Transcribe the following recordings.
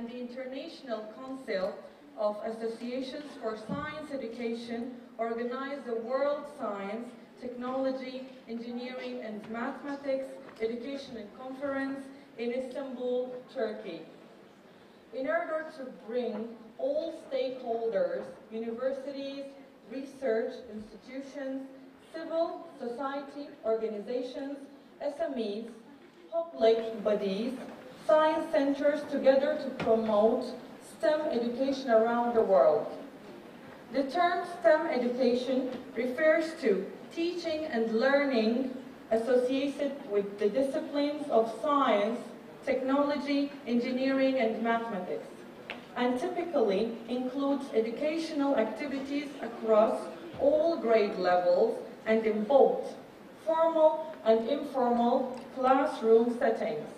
and the International Council of Associations for Science Education organized the World Science, Technology, Engineering and Mathematics Education and Conference in Istanbul, Turkey. In order to bring all stakeholders, universities, research institutions, civil society organizations, SMEs, public bodies, science centers together to promote STEM education around the world. The term STEM education refers to teaching and learning associated with the disciplines of science, technology, engineering, and mathematics, and typically includes educational activities across all grade levels and in both formal and informal classroom settings.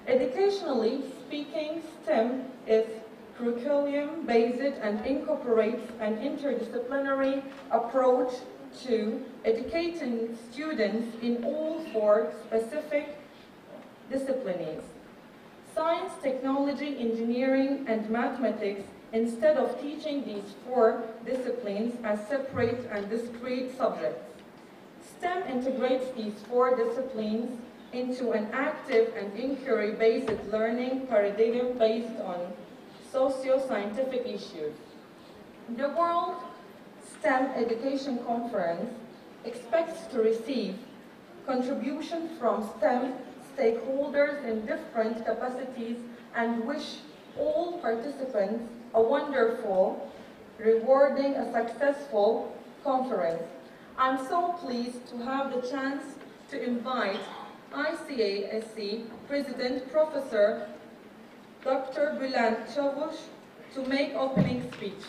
Educationally speaking, STEM is curriculum-based and incorporates an interdisciplinary approach to educating students in all four specific disciplines: science, technology, engineering, and mathematics, instead of teaching these four disciplines as separate and discrete subjects. STEM integrates these four disciplines into an active and inquiry-based learning paradigm based on socio-scientific issues. The World STEM Education Conference expects to receive contributions from STEM stakeholders in different capacities and wish all participants a wonderful, rewarding, a successful conference. I'm so pleased to have the chance to invite ICASC President Professor Dr. Bülent Çavuş to make opening speech.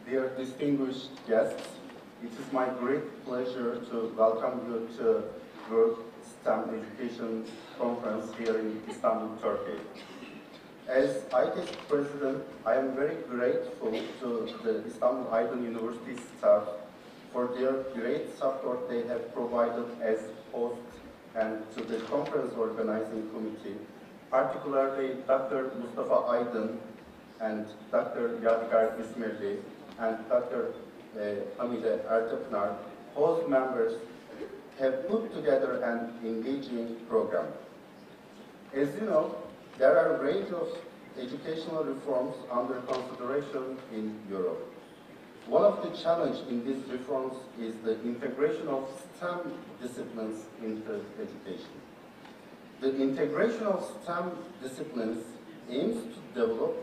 Dear distinguished guests, it is my great pleasure to welcome you to World STEM Education Conference here in Istanbul, Turkey. As ICASC President, I am very grateful to the Istanbul Aydın University staff for their great support they have provided as host and to the conference organizing committee, particularly Dr. Mustafa Aydın and Dr. Yadigar İsmaili and Dr. Hamide Ertepınar, host members, have put together an engaging program. As you know, there are a range of educational reforms under consideration in Europe. One of the challenges in these reforms is the integration of STEM disciplines into education. The integration of STEM disciplines aims to develop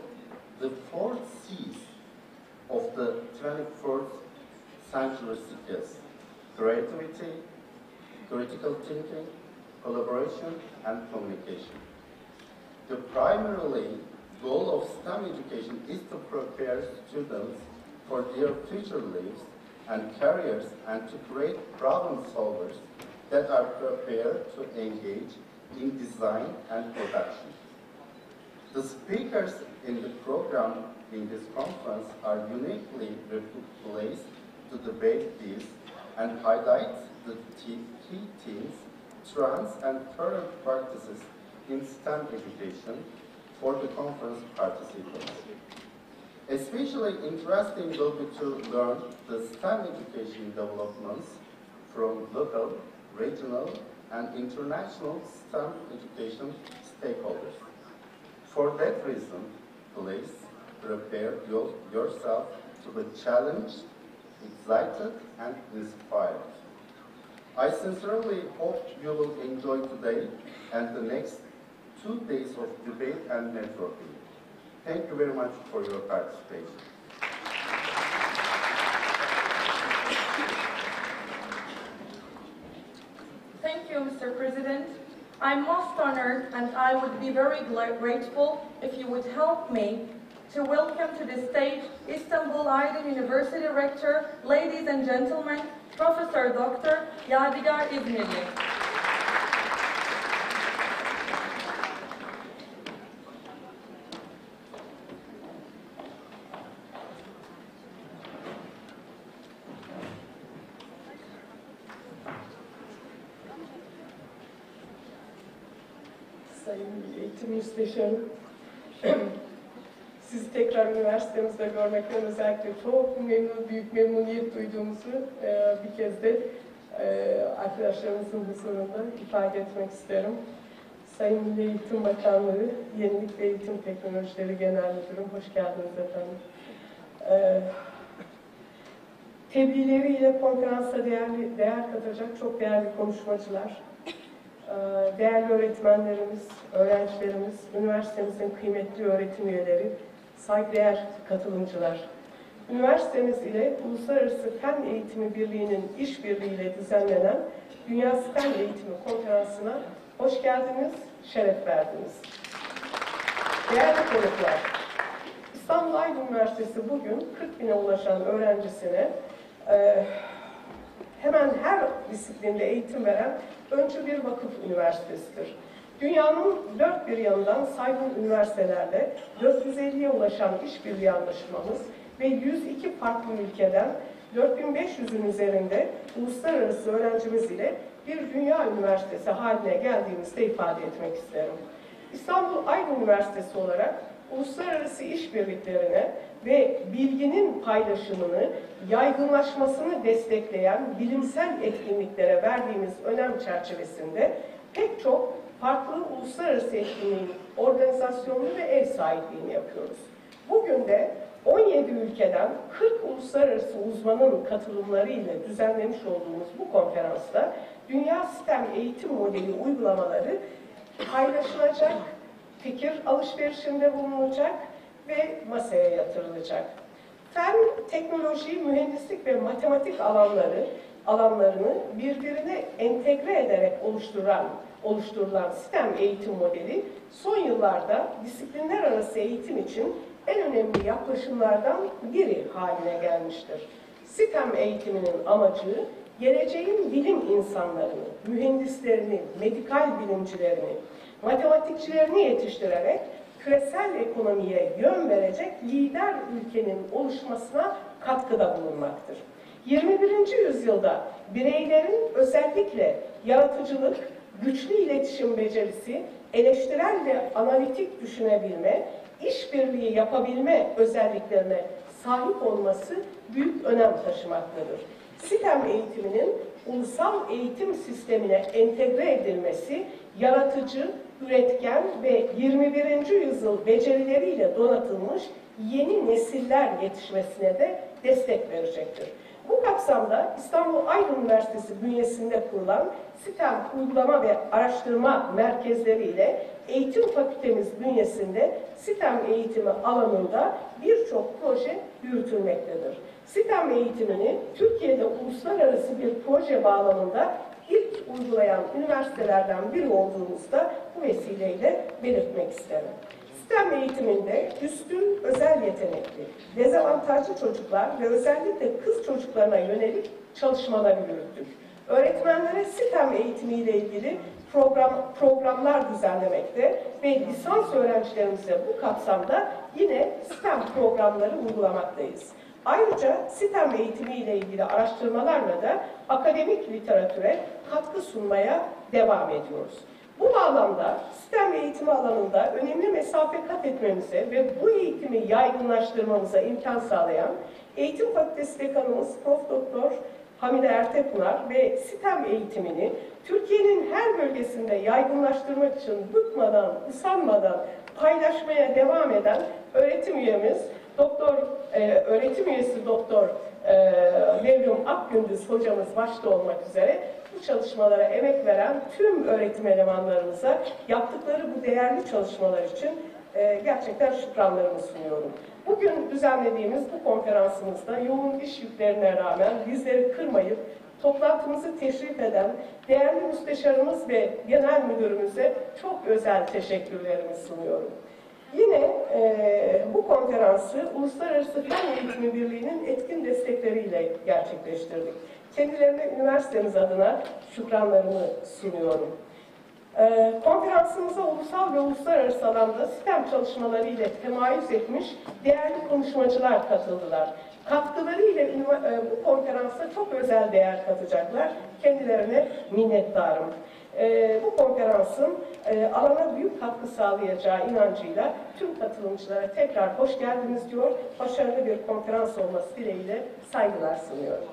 the 4 C's of the 21st century skills: creativity, critical thinking, collaboration, and communication. The primary goal of STEM education is to prepare students for their future lives and careers and to create problem solvers that are prepared to engage in design and production. The speakers in the program in this conference are uniquely placed to debate these and highlight the key themes, trends, and current practices in STEM education for the conference participants. Especially interesting will be to learn the STEM education developments from local, regional, and international STEM education stakeholders. For that reason, please prepare yourself to be challenged, excited, and inspired. I sincerely hope you will enjoy today and the next 2 days of debate and networking. Thank you very much for your participation. Thank you, Mr. President. I'm most honored and I would be very grateful if you would help me to welcome to the stage Istanbul Aydın University Rector, ladies and gentlemen, Professor Dr. Yadigar İsmaili. Sayın Eğitim Müsteşarım. Sizi tekrar üniversitemizde görmekten özellikle çok büyük memnuniyet duyduğumuzu bir kez de arkadaşlarımızın huzurunda ifade etmek isterim. Sayın Milli Eğitim Bakanlığı, Yenilik ve Eğitim Teknolojileri Genel Müdürüm, hoş geldiniz efendim. Tebliğleriyle konferansa değer katacak çok değerli konuşmacılar, değerli öğretmenlerimiz, öğrencilerimiz, üniversitemizin kıymetli öğretim üyeleri, saygıdeğer katılımcılar. Üniversitemiz ile Uluslararası Fen Eğitimi Birliği'nin işbirliğiyle düzenlenen Dünya Fen Eğitimi Konferansı'na hoş geldiniz, şeref verdiniz. Değerli konuklar, İstanbul Aydın Üniversitesi bugün 40.000'e ulaşan öğrencisine hemen her disiplinde eğitim veren öncü bir vakıf üniversitesidir. Dünyanın dört bir yanından saygın üniversitelerle 450'ye ulaşan işbirliği anlaşmamız ve 102 farklı ülkeden 4500'ün üzerinde uluslararası öğrencimiz ile bir dünya üniversitesi haline geldiğimizde ifade etmek isterim. İstanbul Aydın Üniversitesi olarak uluslararası işbirliklerine ve bilginin paylaşımını, yaygınlaşmasını destekleyen bilimsel etkinliklere verdiğimiz önem çerçevesinde pek çok farklı uluslararası etkinliğin organizasyonunu ve ev sahipliğini yapıyoruz. Bugün de 17 ülkeden 40 uluslararası uzmanın katılımlarıyla düzenlemiş olduğumuz bu konferansta Dünya STEM eğitim modeli uygulamaları paylaşılacak, fikir alışverişinde bulunacak ve masaya yatırılacak. Fen, teknoloji, mühendislik ve matematik alanlarını birbirine entegre ederek oluşturulan STEM eğitim modeli son yıllarda disiplinler arası eğitim için en önemli yaklaşımlardan biri haline gelmiştir. STEM eğitiminin amacı geleceğin bilim insanlarını, mühendislerini, medikal bilimcilerini, matematikçilerini yetiştirerek küresel ekonomiye yön verecek lider ülkenin oluşmasına katkıda bulunmaktır. 21. yüzyılda bireylerin özellikle yaratıcılık, güçlü iletişim becerisi, eleştirel ve analitik düşünebilme, işbirliği yapabilme özelliklerine sahip olması büyük önem taşımaktadır. STEM eğitiminin ulusal eğitim sistemine entegre edilmesi, yaratıcı, üretken ve 21. yüzyıl becerileriyle donatılmış yeni nesiller yetişmesine de destek verecektir. Bu kapsamda İstanbul Aydın Üniversitesi bünyesinde kurulan STEM Uygulama ve Araştırma Merkezleri ile Eğitim Fakültemiz bünyesinde STEM eğitimi alanında birçok proje yürütülmektedir. STEM eğitimini Türkiye'de uluslararası bir proje bağlamında ilk uygulayan üniversitelerden biri olduğumuzda bu vesileyle belirtmek isterim. STEM eğitiminde üstün, özel yetenekli, dezavantajlı çocuklar ve özellikle kız çocuklarına yönelik çalışmalar yürüttük. Öğretmenlere STEM eğitimiyle ilgili programlar düzenlemekte ve lisans öğrencilerimize bu kapsamda yine STEM programları uygulamaktayız. Ayrıca STEM eğitimiyle ilgili araştırmalarla da akademik literatüre katkı sunmaya devam ediyoruz. Bu bağlamda STEM eğitimi alanında önemli mesafe kat etmemize ve bu eğitimi yaygınlaştırmamıza imkan sağlayan Eğitim Fakültesi Dekanımız Prof. Doktor Hamide Ertepınar ve STEM eğitimini Türkiye'nin her bölgesinde yaygınlaştırmak için bıkmadan, usanmadan paylaşmaya devam eden öğretim üyemiz, öğretim üyesi Doktor Mevlum Akgündüz hocamız başta olmak üzere bu çalışmalara emek veren tüm öğretim elemanlarımıza yaptıkları bu değerli çalışmalar için gerçekten şükranlarımı sunuyorum. Bugün düzenlediğimiz bu konferansımızda yoğun iş yüklerine rağmen bizleri kırmayıp toplantımızı teşrif eden değerli müsteşarımız ve genel müdürümüze çok özel teşekkürlerimi sunuyorum. Yine bu konferansı Uluslararası Fen Eğitimi Birliği'nin etkin destekleriyle gerçekleştirdik. Kendilerine üniversitemiz adına şükranlarımı sunuyorum. Konferansımıza ulusal ve uluslararası alanda STEM çalışmaları ile temayüz etmiş değerli konuşmacılar katıldılar. Katkıları ile bu konferansa çok özel değer katacaklar. Kendilerine minnettarım. Bu konferansın alana büyük katkı sağlayacağı inancıyla tüm katılımcılara tekrar hoş geldiniz diyor. Başarılı bir konferans olması dileğiyle saygılar sunuyorum.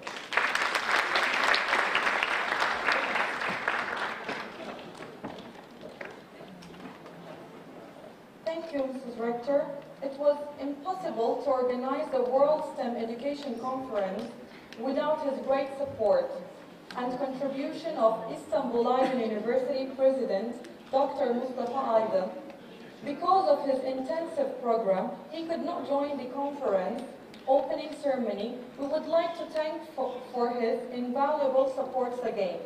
Thank you, Mrs. Rector. It was impossible to organize the World STEM Education Conference without his great support and contribution of İstanbul Aydın University President, Dr. Mustafa Aydın. Because of his intensive program, he could not join the conference opening ceremony. We would like to thank for his invaluable supports again.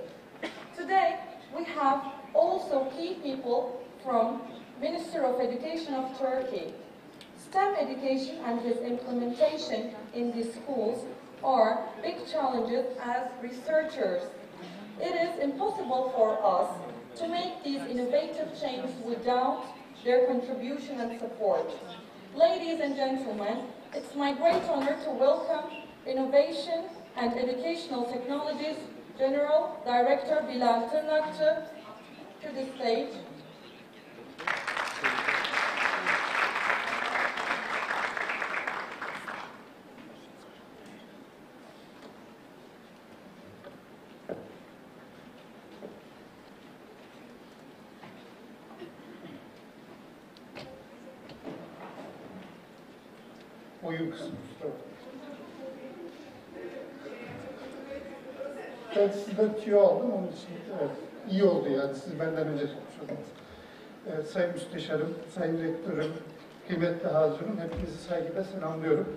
Today, we have also key people from Minister of Education of Turkey. STEM education and its implementation in the schools are big challenges as researchers. It is impossible for us to make these innovative changes without their contribution and support. Ladies and gentlemen, it's my great honor to welcome Innovation and Educational Technologies General Director Bilal Tırnakçı to the stage. Oyun kısmı. Ben sizden tüyo aldım, onun için evet, iyi oldu yani, siz benden önce çıkmış oldunuz. Sayın Müsteşarım, Sayın Rektörüm, kıymetli hazırım, hepinizi saygıyla selamlıyorum.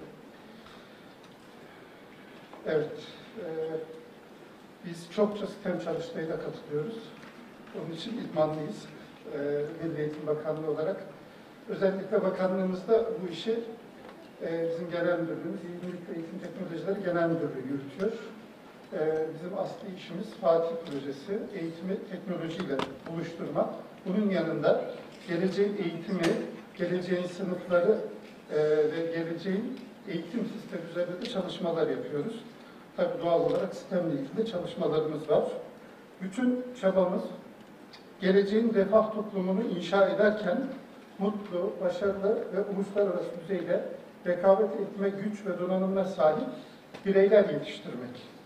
Evet, biz çokça STEM çalıştayına katılıyoruz. Onun için idmanlıyız, Milli Eğitim Bakanlığı olarak. Özellikle bakanlığımızda bu işi bizim genel müdürlüğümüz, İletişim ve Eğitim Teknolojileri Genel Müdürlüğü yürütüyor. Bizim asli işimiz Fatih Projesi, eğitimi teknolojiyle buluşturma. Bunun yanında geleceğin eğitimi, geleceğin sınıfları ve geleceğin eğitim sistemi üzerinde de çalışmalar yapıyoruz. Tabii doğal olarak sistemle ilgili çalışmalarımız var. Bütün çabamız geleceğin refah toplumunu inşa ederken mutlu, başarılı ve uluslararası düzeyde rekabet etme güç ve donanımına sahip bireyler yetiştirmek.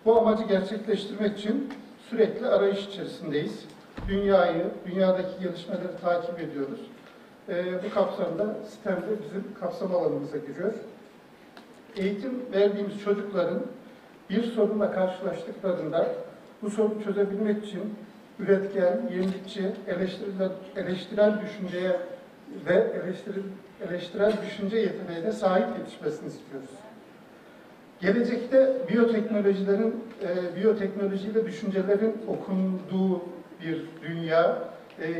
Bu amacı gerçekleştirmek için sürekli arayış içerisindeyiz. Dünyadaki gelişmeleri takip ediyoruz. Bu kapsamda STEM'de bizim kapsam alanımıza giriyor. Eğitim verdiğimiz çocukların bir sorunla karşılaştıklarında bu sorunu çözebilmek için üretken, yenilikçi, eleştirel düşünceye ve eleştirel düşünce yeteneğine sahip yetişmesini istiyoruz. Gelecekte biyoteknolojiyle düşüncelerin okunduğu bir dünya,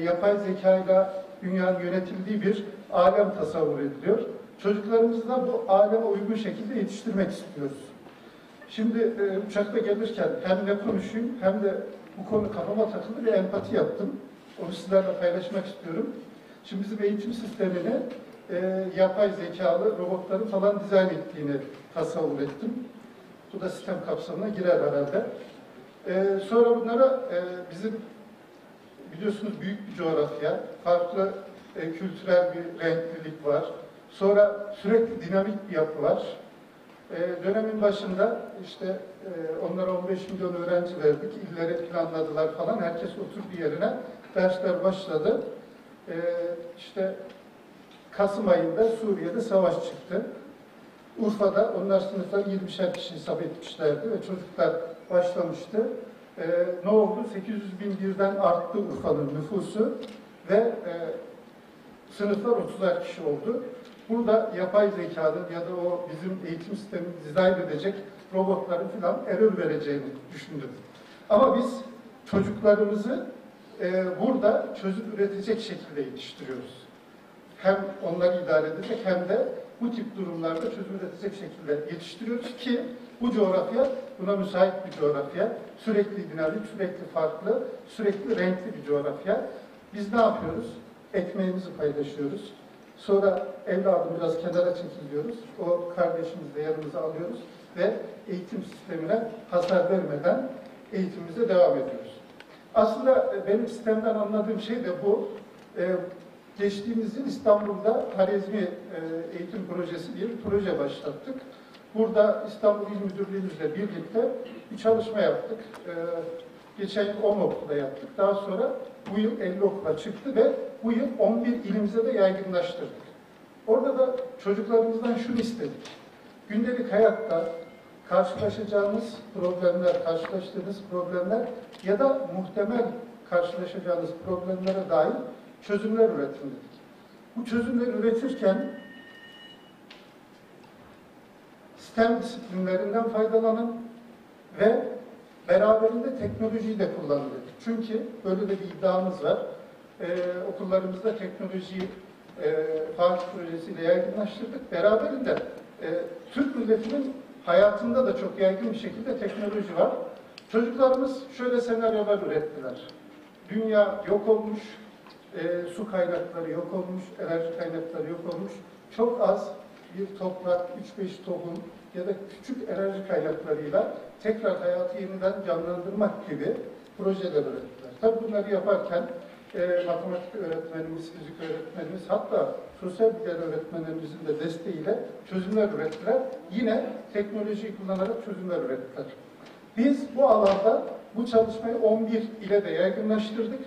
yapay zekayla dünyanın yönetildiği bir alem tasavvur ediliyor. Çocuklarımızı da bu aleme uygun şekilde yetiştirmek istiyoruz. Şimdi uçakta gelirken hem ne konuşayım hem de bu konu kafama takıldı ve empati yaptım. Onu sizlerle paylaşmak istiyorum. Şimdi bizim eğitim sistemini yapay zekalı robotların falan dizayn ettiğini tasavvur ettim. Bu da sistem kapsamına girer herhalde. Sonra bunlara bizim biliyorsunuz büyük bir coğrafya, farklı kültürel bir renklilik var. Sonra sürekli dinamik bir yapı var. Dönemin başında işte onlara 15 milyon öğrenci verdik, illeri planladılar falan. Herkes oturduğu yerine, dersler başladı. İşte Kasım ayında Suriye'de savaş çıktı. Urfa'da onlar sınıflar 20'şer kişi hesap etmişlerdi ve çocuklar başlamıştı. Ne oldu? 800 bin birden arttı Urfa'nın nüfusu ve sınıflar 30'ar kişi oldu. Burada yapay zekanın ya da o bizim eğitim sistemini dizayn edecek robotların falan error vereceğini düşündüm. Ama biz çocuklarımızı burada çözüm üretecek şekilde yetiştiriyoruz. Hem onları idare edecek hem de bu tip durumlarda çözüm üretecek şekilde yetiştiriyoruz ki bu coğrafya buna müsait bir coğrafya. Sürekli dinamik, sürekli farklı, sürekli renkli bir coğrafya. Biz ne yapıyoruz? Ekmeğimizi paylaşıyoruz. Sonra evladım biraz kenara çekiliyoruz. O kardeşimizi de yanımıza alıyoruz ve eğitim sistemine hasar vermeden eğitimimize devam ediyoruz. Aslında benim sistemden anladığım şey de bu. Geçtiğimiz yıl İstanbul'da Harezmi Eğitim Projesi diye bir proje başlattık. Burada İstanbul İl Müdürlüğümüzle birlikte bir çalışma yaptık. Geçen yıl 10 okulda yaptık. Daha sonra bu yıl 50 okula çıktı ve bu yıl 11 ilimize de yaygınlaştırdık. Orada da çocuklarımızdan şunu istedik. Gündelik hayatta karşılaşacağınız problemler, karşılaştığınız problemler ya da muhtemel karşılaşacağınız problemlere dair çözümler üretin dedik. Bu çözümleri üretirken STEM disiplinlerinden faydalanın ve beraberinde teknolojiyi de kullanın dedik. Çünkü böyle de bir iddiamız var. Okullarımızda teknolojiyi Fakültesi projesiyle yaygınlaştırdık. Beraberinde Türk milletinin hayatında da çok yaygın bir şekilde teknoloji var. Çocuklarımız şöyle senaryolar ürettiler. Dünya yok olmuş, su kaynakları yok olmuş, enerji kaynakları yok olmuş. Çok az bir toprak, 3-5 tohum ya da küçük enerji kaynaklarıyla tekrar hayatı yeniden canlandırmak gibi projeler ürettiler. Tabii bunları yaparken matematik öğretmenimiz, fizik öğretmenimiz, hatta sosyal bilgiler öğretmenlerimizin de desteğiyle çözümler ürettiler. Yine teknolojiyi kullanarak çözümler ürettiler. Biz bu alanda bu çalışmayı 11 ile de yaygınlaştırdık.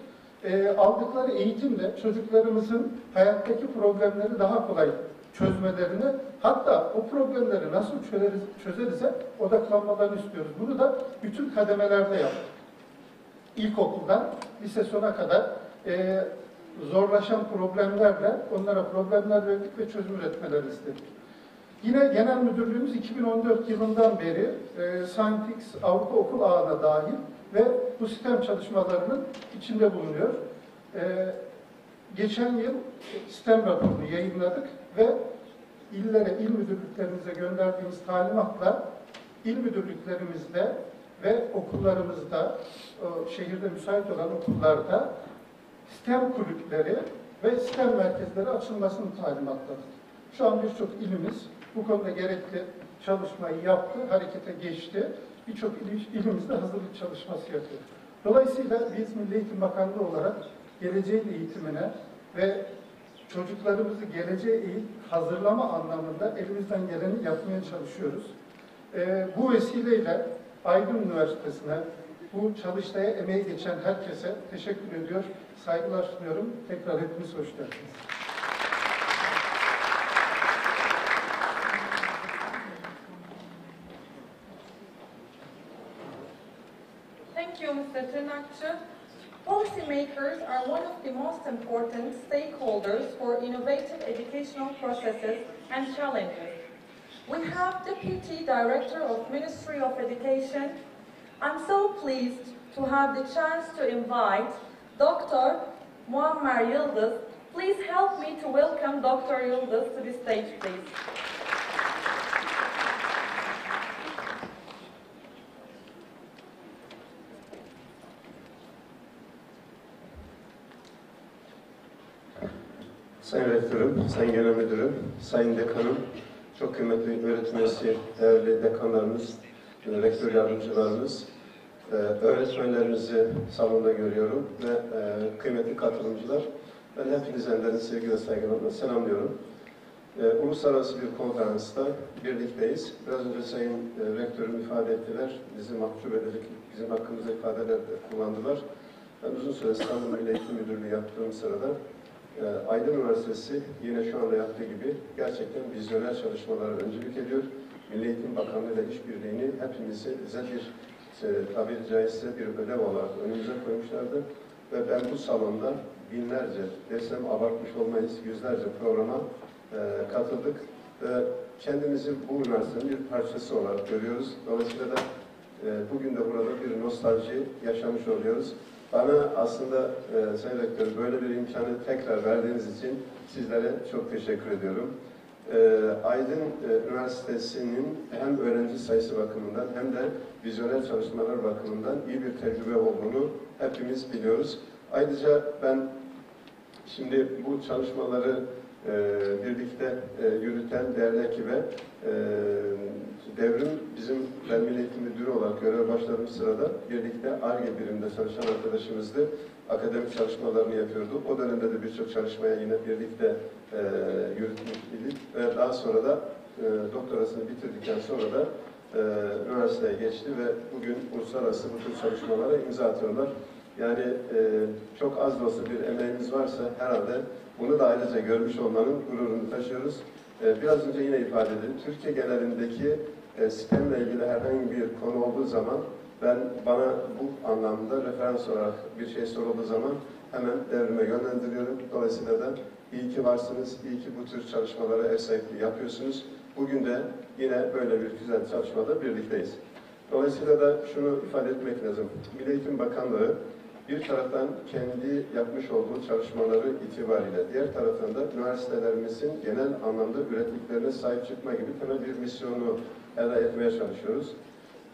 Aldıkları eğitimle çocuklarımızın hayattaki problemleri daha kolay çözmelerini, hatta o problemleri nasıl çözerize odaklanmalarını istiyoruz. Bunu da bütün kademelerde yaptık. İlkokuldan lise sona kadar zorlaşan problemlerle onlara problemler verdik ve çözüm üretmeleri istedik. Yine Genel Müdürlüğümüz 2014 yılından beri Scientix Avrupa Okul Ağı'na dahil ve bu sistem çalışmalarının içinde bulunuyor. Geçen yıl sistem raporunu yayınladık ve illere, il müdürlüklerimize gönderdiğimiz talimatla il müdürlüklerimizde ve okullarımızda, şehirde müsait olan okullarda STEM kulüpleri ve STEM merkezleri açılmasını talimatladık. Şu an birçok ilimiz bu konuda gerekli çalışmayı yaptı, harekete geçti. Birçok ilimizde hazırlık çalışması yapıyor. Dolayısıyla biz Milli Eğitim Bakanlığı olarak geleceğin eğitimine ve çocuklarımızı geleceğe hazırlama anlamında elimizden geleni yapmaya çalışıyoruz. Bu vesileyle Aydın Üniversitesi'ne, bu çalıştaya emeği geçen herkese teşekkür ediyor, saygılar sunuyorum. Tekrar hepiniz hoş geldiniz. Thank you, Mr. Tırnakçı. Policymakers are one of the most important stakeholders for innovative educational processes and challenges. We have Deputy Director of Ministry of Education. I'm so pleased to have the chance to invite Dr. Muammer Yıldız. Please help me to welcome Dr. Yıldız to the stage, please. Sayın Rektörüm, Sayın Genel Müdürüm, Sayın Dekanım, çok kıymetli öğretim üyesi, değerli dekanlarımız, rektör yardımcılarımız, öğretmenlerimizi salonda görüyorum ve kıymetli katılımcılar, ben hepinizden de sevgi ve saygılarımla selamlıyorum. Uluslararası bir konferansta birlikteyiz. Biraz önce Sayın Rektörüm ifade ettiler, bizi mahcup edecek, bizim hakkımızda ifadeler de kullandılar. Ben uzun süre İstanbul Milli Eğitim Müdürlüğü yaptığım sırada Aydın Üniversitesi yine şu anda yaptığı gibi gerçekten vizyoner çalışmalara öncülük ediyor. Milli Eğitim Bakanlığı ile işbirliğini hepimizi özel bir tabiri caizse bir ödev olarak önümüze koymuşlardı. Ve ben bu salonda binlerce, desem abartmış olmayız, yüzlerce programa katıldık. Kendimizi bu üniversitenin bir parçası olarak görüyoruz. Dolayısıyla da bugün de burada bir nostalji yaşamış oluyoruz. Bana aslında Sayın Rektör böyle bir imkanı tekrar verdiğiniz için sizlere çok teşekkür ediyorum. Aydın Üniversitesi'nin hem öğrenci sayısı bakımından hem de vizyoner çalışmalar bakımından iyi bir tecrübe olduğunu hepimiz biliyoruz. Ayrıca ben şimdi bu çalışmaları birlikte yürüten değerli ekibe devrim ben Milli Eğitim Müdürü olarak görev başladığım sırada birlikte ARGE biriminde çalışan arkadaşımızdı. Akademik çalışmalarını yapıyordu. O dönemde de birçok çalışmaya yine birlikte yürütmüş idik. Ve daha sonra da doktorasını bitirdikten sonra da üniversiteye geçti ve bugün uluslararası bu tür çalışmalara imza atıyorlar. Yani çok az da olsa bir emeğimiz varsa herhalde bunu da ayrıca görmüş olmanın gururunu taşıyoruz. Biraz önce yine ifade edildi. Türkiye genelindeki sistemle ilgili herhangi bir konu olduğu zaman bana bu anlamda referans olarak bir şey sorulduğu zaman hemen devrime yönlendiriyorum. Dolayısıyla da iyi ki varsınız, iyi ki bu tür çalışmalara ev sahipliği yapıyorsunuz. Bugün de yine böyle bir güzel çalışmada birlikteyiz. Dolayısıyla da şunu ifade etmek lazım. Milli Eğitim Bakanlığı bir taraftan kendi yapmış olduğu çalışmaları itibariyle, diğer taraftan da üniversitelerimizin genel anlamda ürettiklerine sahip çıkma gibi temel bir misyonu elde etmeye çalışıyoruz.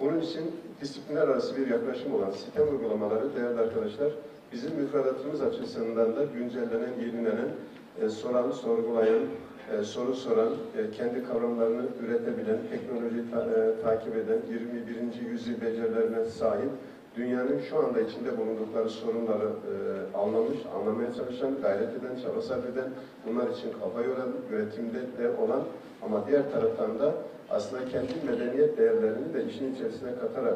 Bunun için disiplinler arası bir yaklaşım olan sistem uygulamaları değerli arkadaşlar, bizim müfredatımız açısından da güncellenen, yenilenen, soran, sorgulayan, soru soran, kendi kavramlarını üretebilen, teknolojiyi takip eden, 21. yüzyıl becerilerine sahip, dünyanın şu anda içinde bulundukları sorunları anlamış, anlamaya çalışan, gayret eden, çaba sarf eden, bunlar için kafa yoran, üretimde de olan ama diğer taraftan da aslında kendi medeniyet değerlerini de işin içerisine katarak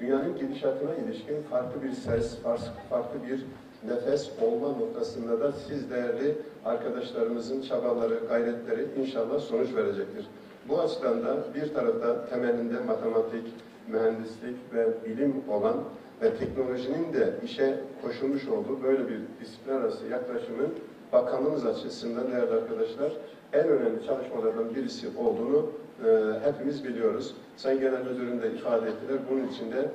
dünyanın gidişatına ilişkin farklı bir ses, farklı bir nefes olma noktasında da siz değerli arkadaşlarımızın çabaları, gayretleri inşallah sonuç verecektir. Bu açıdan da bir tarafta temelinde matematik, mühendislik ve bilim olan ve teknolojinin de işe koşulmuş olduğu böyle bir disiplin arası yaklaşımın bakanlığımız açısından değerli arkadaşlar en önemli çalışmalardan birisi olduğunu hepimiz biliyoruz. Sayın Genel Müdürüm de ifade ettiler. Bunun içinde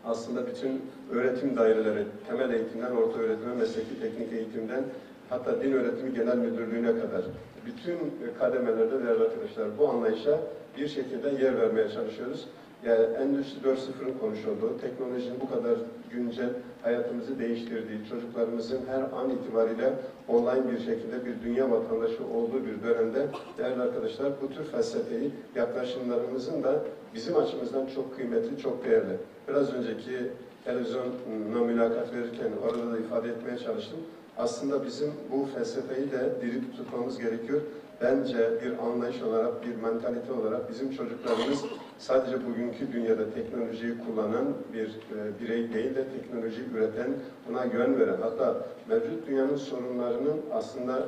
aslında bütün öğretim daireleri, temel eğitimden orta öğretime, mesleki teknik eğitimden hatta din öğretimi genel müdürlüğüne kadar bütün kademelerde değerli arkadaşlar bu anlayışa bir şekilde yer vermeye çalışıyoruz. Yani Endüstri 4.0'ın konuşulduğu, teknolojinin bu kadar güncel hayatımızı değiştirdiği, çocuklarımızın her an itibariyle online bir şekilde bir dünya vatandaşı olduğu bir dönemde değerli arkadaşlar bu tür felsefeyi, yaklaşımlarımızın da bizim açımızdan çok kıymetli, çok değerli. Biraz önceki televizyona mülakat verirken orada da ifade etmeye çalıştım. Aslında bizim bu felsefeyi de diri tutmamız gerekiyor. Bence bir anlayış olarak, bir mentalite olarak bizim çocuklarımız sadece bugünkü dünyada teknolojiyi kullanan bir birey değil de teknolojiyi üreten, buna yön veren, hatta mevcut dünyanın sorunlarının aslında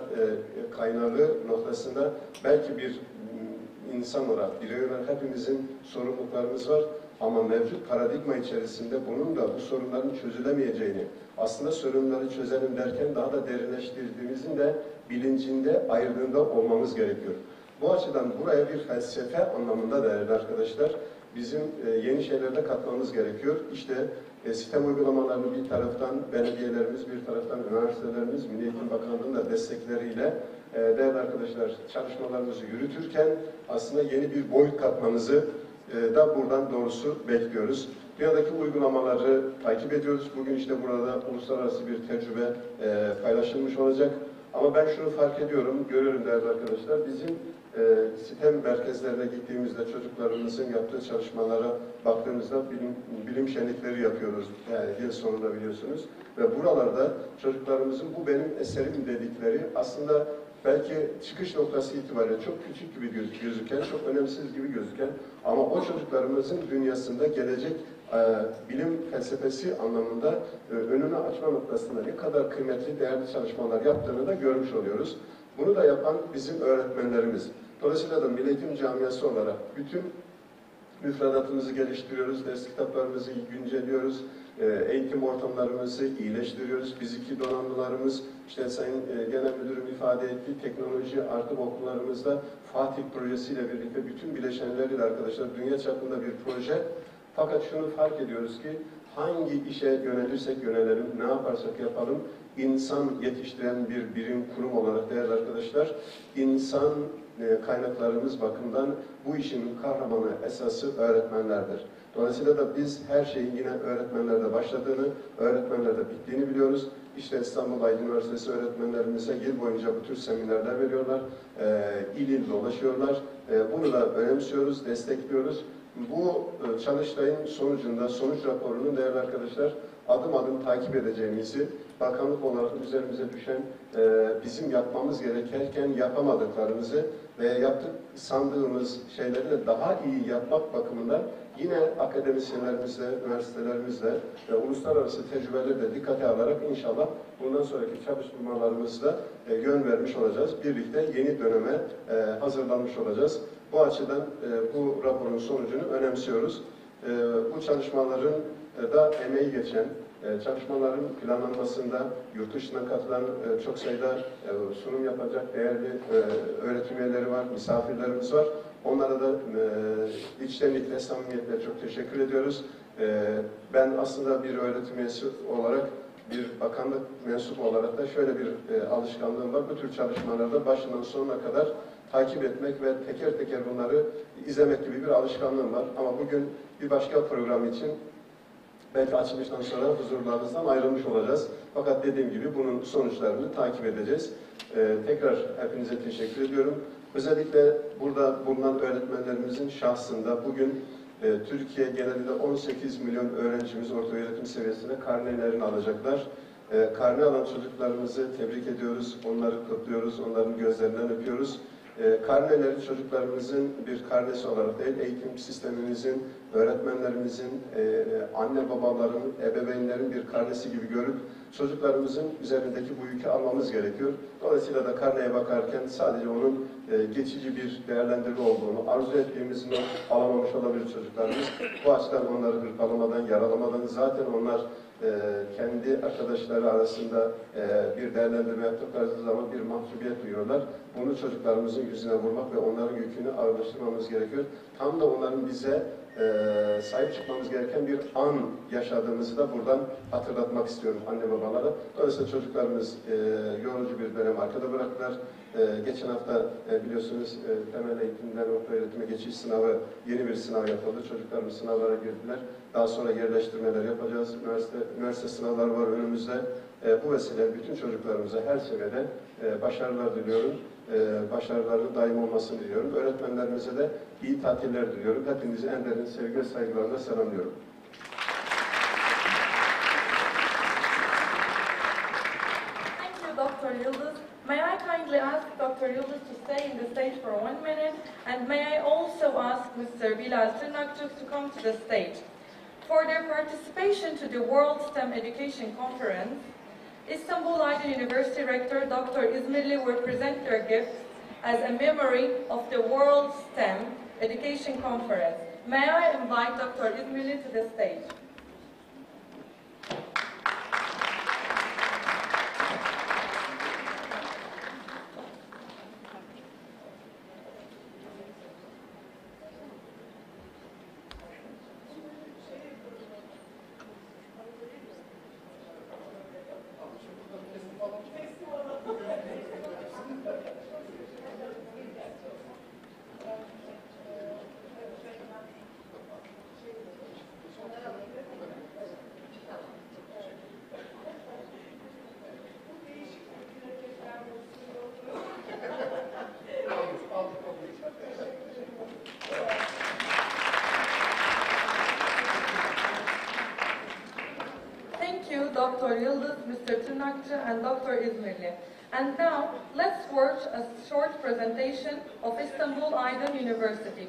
kaynağı noktasında belki bir insan olarak, birey olarak hepimizin sorumluluklarımız var. Ama mevcut paradigma içerisinde bunun da bu sorunların çözülemeyeceğini, aslında sorunları çözelim derken daha da derinleştirdiğimizin de bilincinde, ayırdığında olmamız gerekiyor. Bu açıdan buraya bir felsefe anlamında değerli arkadaşlar, bizim yeni şeylerde katmamız gerekiyor. İşte sistem uygulamalarını bir taraftan belediyelerimiz, bir taraftan üniversitelerimiz, Milli Eğitim Bakanlığı'nın da destekleriyle değerli arkadaşlar çalışmalarımızı yürütürken aslında yeni bir boyut katmanızı da buradan doğrusu bekliyoruz. Dünyadaki uygulamaları takip ediyoruz. Bugün işte burada uluslararası bir tecrübe paylaşılmış olacak. Ama ben şunu fark ediyorum, görüyorum değerli arkadaşlar. Bizim sistem merkezlerine gittiğimizde çocuklarımızın yaptığı çalışmalara baktığımızda bilim şenlikleri yapıyoruz. Yani yıl sonunda biliyorsunuz. Ve buralarda çocuklarımızın bu benim eserim dedikleri aslında belki çıkış noktası itibariyle çok küçük gibi gözüken, çok önemsiz gibi gözüken ama o çocuklarımızın dünyasında gelecek bilim felsefesi anlamında önünü açma noktasında ne kadar kıymetli, değerli çalışmalar yaptığını da görmüş oluyoruz. Bunu da yapan bizim öğretmenlerimiz. Dolayısıyla da Milli Eğitim camiası olarak bütün müfredatımızı geliştiriyoruz, ders kitaplarımızı güncelliyoruz, eğitim ortamlarımızı iyileştiriyoruz. Fiziki donanımlarımız, işte Sayın Genel Müdürüm ifade ettiği teknoloji artık okullarımızda Fatih projesiyle birlikte bütün bileşenleriyle arkadaşlar dünya çapında bir proje. Fakat şunu fark ediyoruz ki hangi işe yönelirsek yönelelim, ne yaparsak yapalım, insan yetiştiren bir birim, kurum olarak değerli arkadaşlar, insan kaynaklarımız bakımından bu işin kahramanı, esası öğretmenlerdir. Dolayısıyla da biz her şeyin yine öğretmenlerde başladığını, öğretmenlerde bittiğini biliyoruz. İşte İstanbul Aydın Üniversitesi öğretmenlerimize yıl boyunca bu tür seminerler veriyorlar, il il dolaşıyorlar. Bunu da önemsiyoruz, destekliyoruz. Bu çalıştayın sonucunda, sonuç raporunun değerli arkadaşlar, adım adım takip edeceğimizi, bakanlık olarak üzerimize düşen bizim yapmamız gerekirken yapamadıklarımızı ve yaptık sandığımız şeyleri de daha iyi yapmak bakımından yine akademisyenlerimizle, üniversitelerimizle ve uluslararası tecrübeleri de dikkate alarak inşallah bundan sonraki çalışmalarımızda yön vermiş olacağız. Birlikte yeni döneme hazırlanmış olacağız. Bu açıdan bu raporun sonucunu önemsiyoruz. Bu çalışmaların da emeği geçen, çalışmaların planlanmasında yurt dışından katılan çok sayıda sunum yapacak değerli öğretim üyeleri var, misafirlerimiz var. Onlara da içtenlikle, samimiyetle çok teşekkür ediyoruz. Ben aslında bir öğretim üyesi olarak, bir bakanlık mensubu olarak da şöyle bir alışkanlığım var. Bu tür çalışmalarda başından sonuna kadar takip etmek ve teker teker bunları izlemek gibi bir alışkanlığım var. Ama bugün bir başka program için belki açılıştan sonra huzurlarınızdan ayrılmış olacağız. Fakat dediğim gibi bunun sonuçlarını takip edeceğiz. Tekrar hepinize teşekkür ediyorum. Özellikle burada bulunan öğretmenlerimizin şahsında bugün Türkiye genelinde 18 milyon öğrencimiz ortaöğretim seviyesinde karnelerini alacaklar. Karne alan çocuklarımızı tebrik ediyoruz, onları kutluyoruz, onların gözlerinden öpüyoruz. Karneleri çocuklarımızın bir karnesi olarak değil, eğitim sistemimizin, öğretmenlerimizin, anne babaların, ebeveynlerin bir karnesi gibi görüp çocuklarımızın üzerindeki bu yükü almamız gerekiyor. Dolayısıyla da karneye bakarken sadece onun geçici bir değerlendirme olduğunu, arzu ettiğimizin alamamış olabilir çocuklarımız. Bu açıdan onları hırpalamadan, yaralamadan zaten onlar kendi arkadaşları arasında bir değerlendirme yaptıkları zaman bir mahcubiyet duyuyorlar. Bunu çocuklarımızın yüzüne vurmak ve onların yükünü ağırlaştırmamız gerekiyor. Tam da onların bize sahip çıkmamız gereken bir an yaşadığımızı da buradan hatırlatmak istiyorum anne babalara. Dolayısıyla çocuklarımız yorucu bir dönem arkada bıraktılar. Geçen hafta biliyorsunuz temel eğitimden orta öğretime geçiş sınavı, yeni bir sınav yapıldı. Çocuklarımız sınavlara girdiler. Daha sonra yerleştirmeler yapacağız. Üniversite sınavları var önümüzde. Bu vesileyle bütün çocuklarımıza her seviyede başarılar diliyorum. Başarılarının daim olmasını diliyorum. Öğretmenlerimize de iyi tatiller diliyorum. Hepinizi en derin sevgi ve saygılarla selamlıyorum. Thank you, Dr. Yıldız. May I kindly ask Dr. Yıldız to stay in the stage for 1 minute, and may I also ask Mr. Bilal Tırnakçı to come to the stage. For their participation to the World STEM Education Conference, Istanbul Aydın University Rector Dr. İzmirli will present their gifts as a memory of the World STEM Education Conference. May I invite Dr. İzmirli to the stage? Dr. Yıldız, Mr. Tırnakçı, and Dr. İzmirli. And now, let's watch a short presentation of Istanbul Aydın University.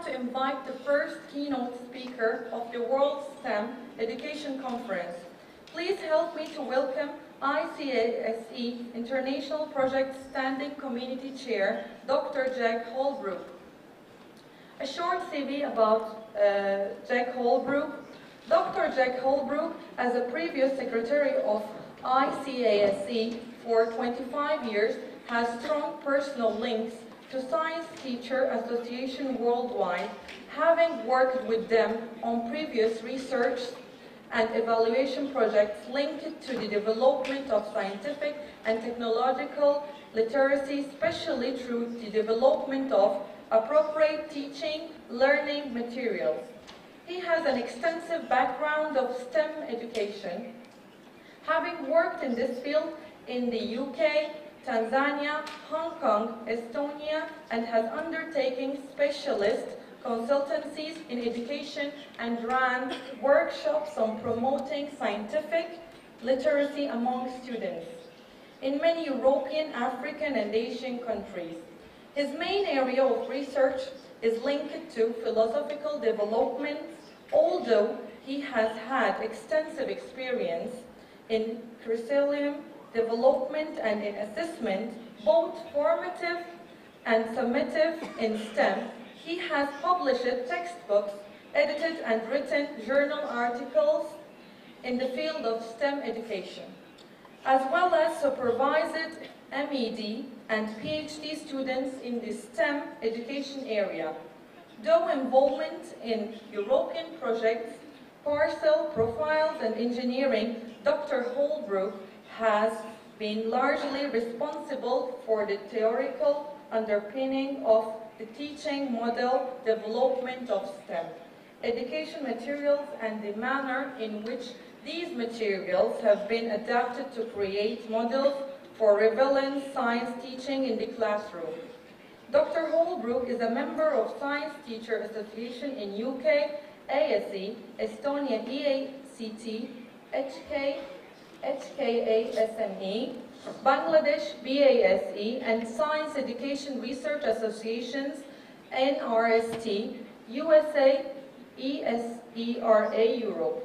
to invite the first keynote speaker of the World STEM Education Conference. Please help me to welcome ICASE International Project Standing Community Chair, Dr. Jack Holbrook. A short CV about Jack Holbrook. Dr. Jack Holbrook, as a previous secretary of ICASE for 25 years, has strong personal links to Science Teacher Association worldwide, having worked with them on previous research and evaluation projects linked to the development of scientific and technological literacy, especially through the development of appropriate teaching, learning materials. He has an extensive background of STEM education, having worked in this field in the UK, Tanzania, Hong Kong, Estonia, and has undertaken specialist consultancies in education and ran workshops on promoting scientific literacy among students in many European, African, and Asian countries. His main area of research is linked to philosophical development, although he has had extensive experience in curriculum development and in assessment, both formative and summative in STEM. He has published textbooks, edited and written journal articles in the field of STEM education, as well as supervised MED and PhD students in the STEM education area. Though involvement in European projects, parcel profiles and engineering, Dr. Holbrook has been largely responsible for the theoretical underpinning of the teaching model development of STEM education materials and the manner in which these materials have been adapted to create models for relevant science teaching in the classroom. Dr. Holbrook is a member of Science Teacher Association in UK, ASE, Estonia EACT, HKASME, Bangladesh BASE, and Science Education Research Associations, NRST, USA, ESERA Europe.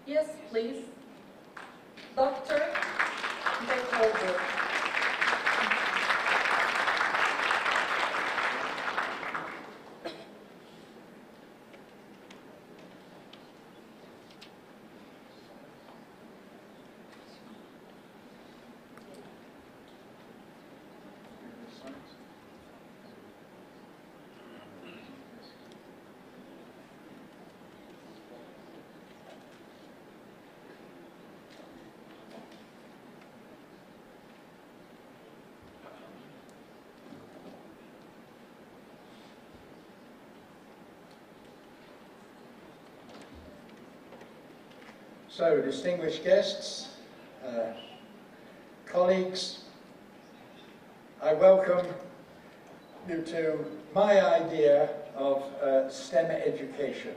Yes, please. Dr. Jack Holbrook. So, distinguished guests, colleagues, I welcome you to my idea of STEM education.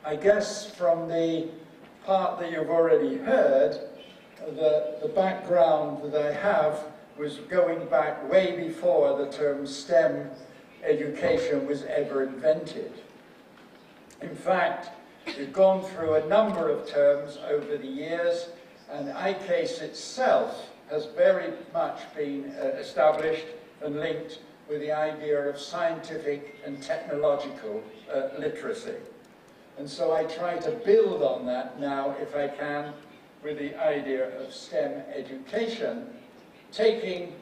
I guess from the part that you've already heard, the background that I have was going back way before the term STEM education was ever invented. In fact, we've gone through a number of terms over the years, and ICASE itself has very much been established and linked with the idea of scientific and technological literacy. And so I try to build on that now, if I can, with the idea of STEM education, taking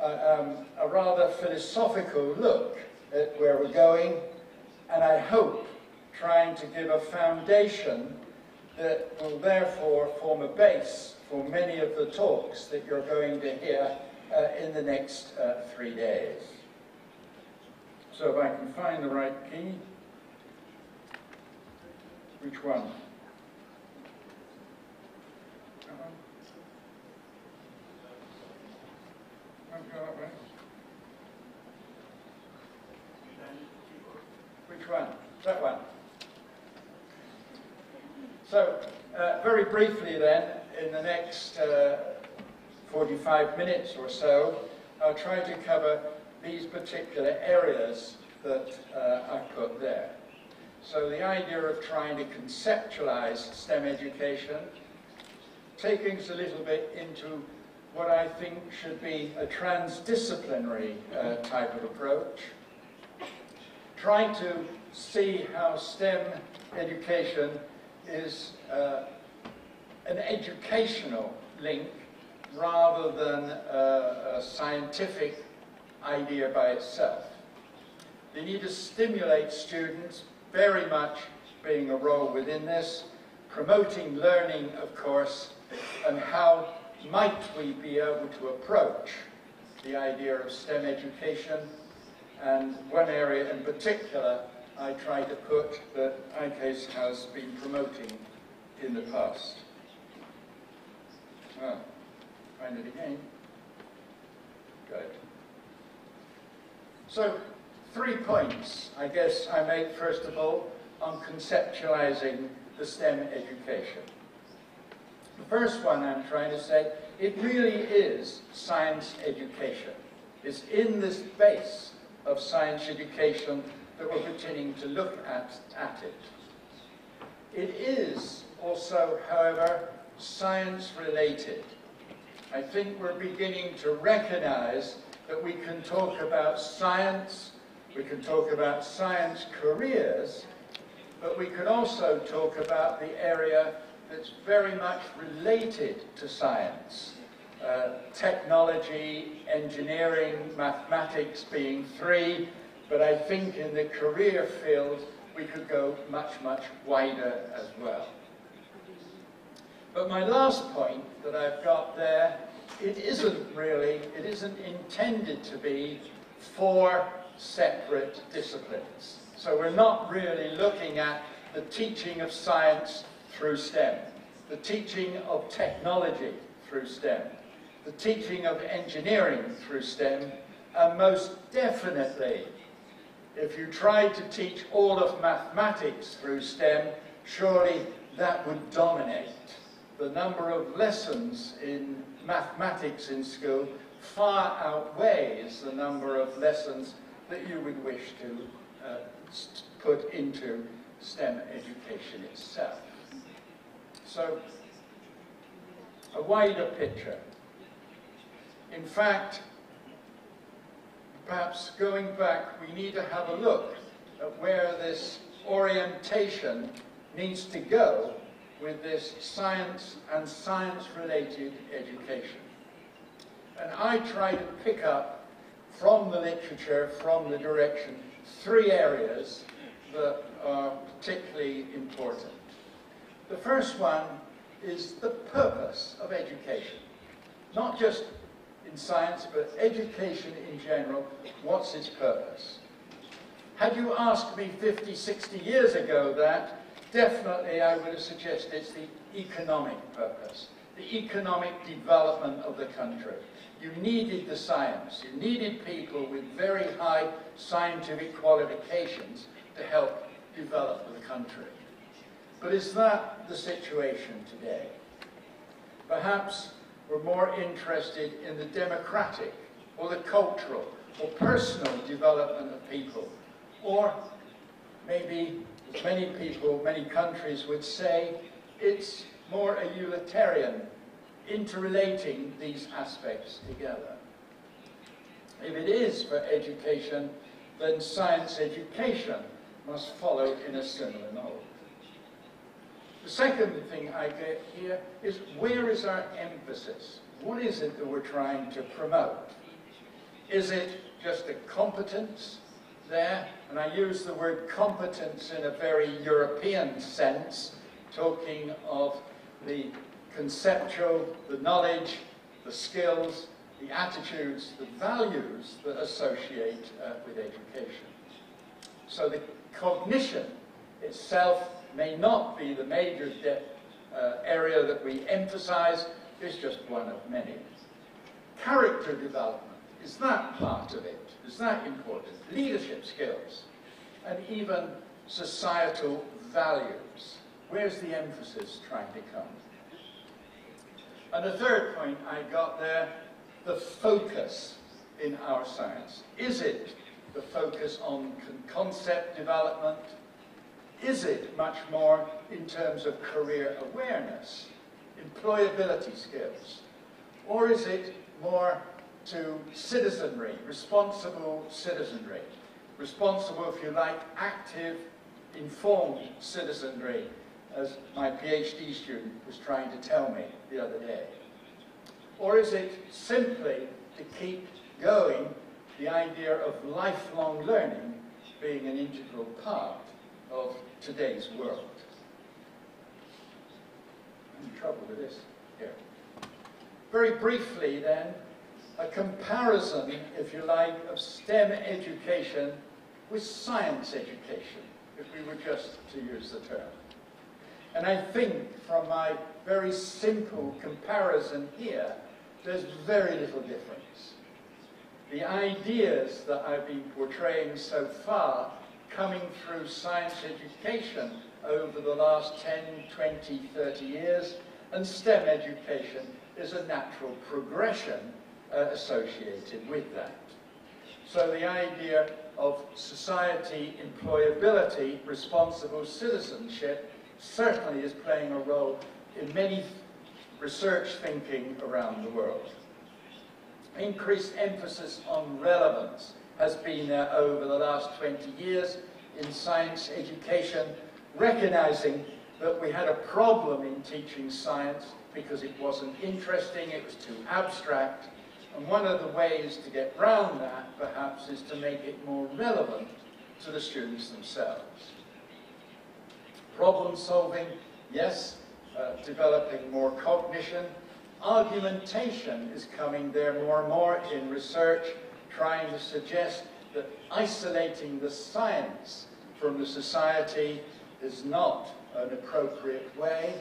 a rather philosophical look at where we're going, and I hope trying to give a foundation that will therefore form a base for many of the talks that you're going to hear in the next 3 days. So if I can find the right key. Which one? That one? Won't go that way. Which one? That one. So, very briefly then, in the next 45 minutes or so, I'll try to cover these particular areas that I put there. So the idea of trying to conceptualize STEM education, taking us a little bit into what I think should be a transdisciplinary type of approach, trying to see how STEM education is an educational link rather than a scientific idea by itself. They need to stimulate students, very much being a role within this, promoting learning, of course, and how might we be able to approach the idea of STEM education. And one area in particular I try to put that ICASE has been promoting in the past. Well, find it again. Good. So, 3 points, I guess I make first of all on conceptualizing the STEM education. The first one I'm trying to say, it really is science education. It's in this base of science education that we're beginning to look at it. It is also, however, science related. I think we're beginning to recognize that we can talk about science, we can talk about science careers, but we can also talk about the area that's very much related to science. Technology, engineering, mathematics being 3, but I think in the career field we could go much, much wider as well. But my last point that I've got there, it isn't intended to be 4 separate disciplines. So we're not really looking at the teaching of science through STEM, the teaching of technology through STEM, the teaching of engineering through STEM, and most definitely, if you tried to teach all of mathematics through STEM, surely that would dominate. The number of lessons in mathematics in school far outweighs the number of lessons that you would wish to put into STEM education itself. So, a wider picture. In fact, perhaps going back, we need to have a look at where this orientation needs to go with this science and science-related education. And I try to pick up from the literature, from the direction, 3 areas that are particularly important. The first one is the purpose of education. Not just in science, but education in general. What's its purpose? Had you asked me 50, 60 years ago that, definitely I would have suggested it's the economic purpose, the economic development of the country. You needed the science, you needed people with very high scientific qualifications to help develop the country. But is that the situation today? Perhaps we're more interested in the democratic, or the cultural, or personal development of people. Or maybe, as many people, many countries would say, it's more a utilitarian, interrelating these aspects together. If it is for education, then science education must follow in a similar mold. The second thing I get here is, where is our emphasis? What is it that we're trying to promote? Is it just a competence there? And I use the word competence in a very European sense, talking of the conceptual, the knowledge, the skills, the attitudes, the values that associate with education. So the cognition itself may not be the major area that we emphasize, it's just one of many. Character development, is that part of it? Is that important? Leadership skills, and even societal values. Where's the emphasis trying to come? And the third point I got there, the focus in our science? Is it the focus on concept development? Is it much more in terms of career awareness, employability skills? Or is it more to citizenry, responsible citizenry? Responsible, if you like, active, informed citizenry, as my PhD student was trying to tell me the other day? Or is it simply to keep going the idea of lifelong learning being an integral part of today's world? I'm in trouble with this here. Very briefly then, a comparison, if you like, of STEM education with science education, if we were just to use the term. And I think from my very simple comparison here, there's very little difference. The ideas that I've been portraying so far coming through science education over the last 10, 20, 30 years, and STEM education is a natural progression associated with that. So the idea of society, employability, responsible citizenship certainly is playing a role in many research thinking around the world. Increased emphasis on relevance has been there over the last 20 years in science education, recognizing that we had a problem in teaching science because it wasn't interesting, it was too abstract. And one of the ways to get round that, perhaps, is to make it more relevant to the students themselves. Problem solving, yes, developing more cognition. Argumentation is coming there more and more in research, trying to suggest that isolating the science from the society is not an appropriate way.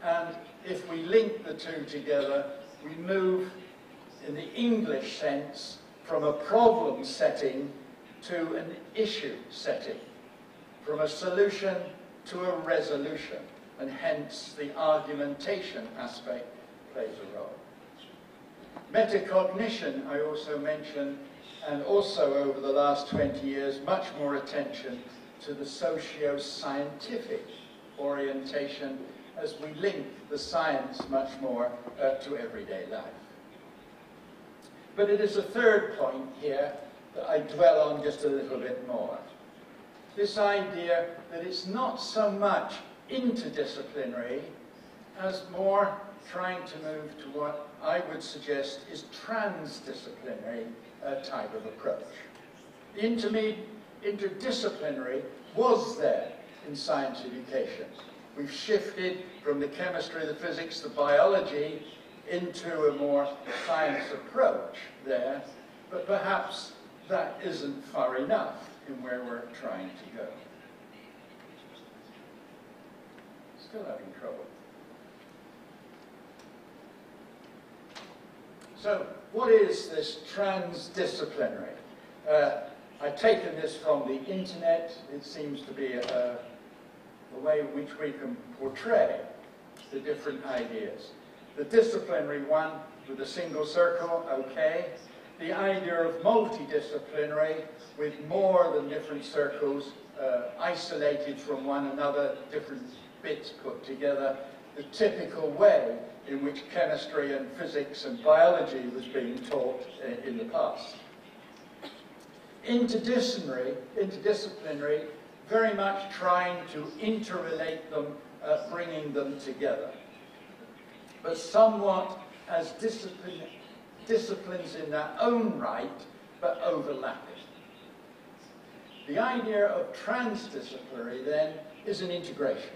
And if we link the two together, we move, in the English sense, from a problem setting to an issue setting, from a solution to a resolution, and hence the argumentation aspect plays a role. Metacognition, I also mentioned, and also over the last 20 years, much more attention to the socio-scientific orientation as we link the science much more to everyday life. But it is a third point here that I dwell on just a little bit more. This idea that it's not so much interdisciplinary as more trying to move to what I would suggest is transdisciplinary type of approach. The interdisciplinary was there in science education. We've shifted from the chemistry, the physics, the biology into a more science approach there, but perhaps that isn't far enough in where we're trying to go. Still having trouble. So, what is this transdisciplinary? I've taken this from the Internet. It seems to be a way in which we can portray the different ideas. The disciplinary one with a single circle, okay. The idea of multidisciplinary with more than different circles isolated from one another, different bits put together. The typical way in which chemistry and physics and biology was being taught in the past. Interdisciplinary, very much trying to interrelate them, bringing them together. But somewhat as disciplines in their own right, but overlapping. The idea of transdisciplinary, then, is an integration.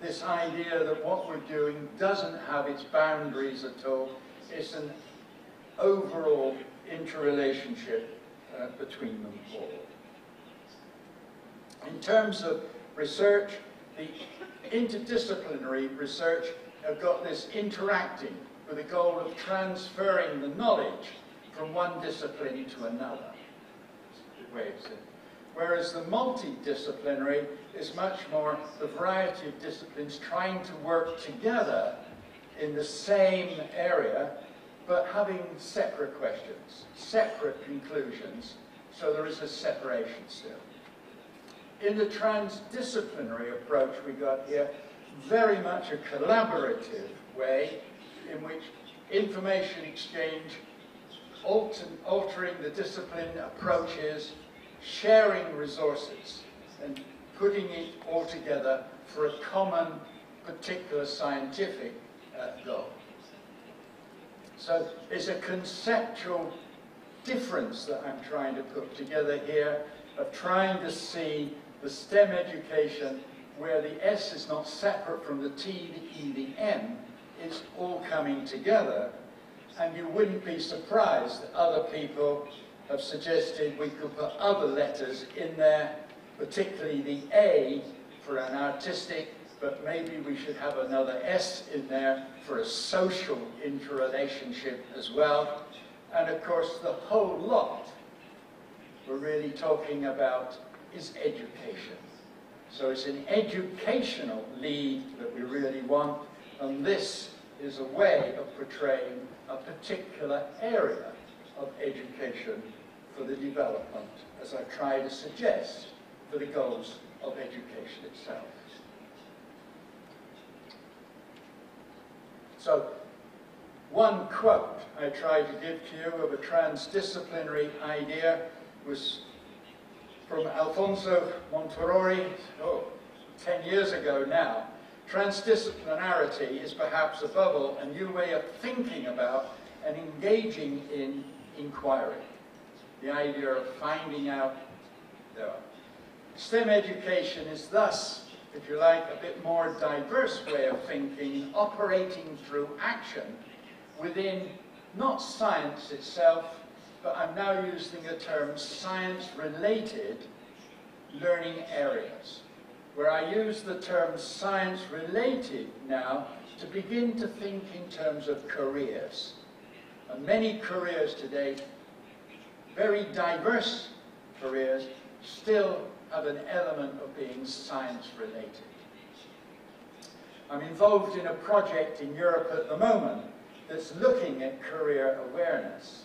This idea that what we're doing doesn't have its boundaries at all. It's an overall interrelationship between them all. In terms of research, the interdisciplinary research have got this interacting with the goal of transferring the knowledge from one discipline to another. Whereas the multidisciplinary is much more the variety of disciplines trying to work together in the same area but having separate questions, separate conclusions, so there is a separation still. In the transdisciplinary approach we got here, very much a collaborative way in which information exchange, altering the discipline approaches, sharing resources, and putting it all together for a common, particular scientific goal. So it's a conceptual difference that I'm trying to put together here, of trying to see the STEM education where the S is not separate from the T, the E, the M, it's all coming together. And you wouldn't be surprised that other people have suggested we could put other letters in there, particularly the A for an artistic, but maybe we should have another S in there for a social interrelationship as well. And of course, the whole lot we're really talking about is education. So it's an educational lead that we really want, and this is a way of portraying a particular area of education for the development, as I try to suggest, for the goals of education itself. So, one quote I tried to give to you of a transdisciplinary idea was from Alfonso Monterori, 10 years ago now. Transdisciplinarity is perhaps above all a new way of thinking about and engaging in inquiry. The idea of finding out there. STEM education is thus, if you like, a bit more diverse way of thinking, operating through action within not science itself, but I'm now using the term science-related learning areas, where I use the term science-related now to begin to think in terms of careers. And many careers today, very diverse careers, still have an element of being science-related. I'm involved in a project in Europe at the moment that's looking at career awareness.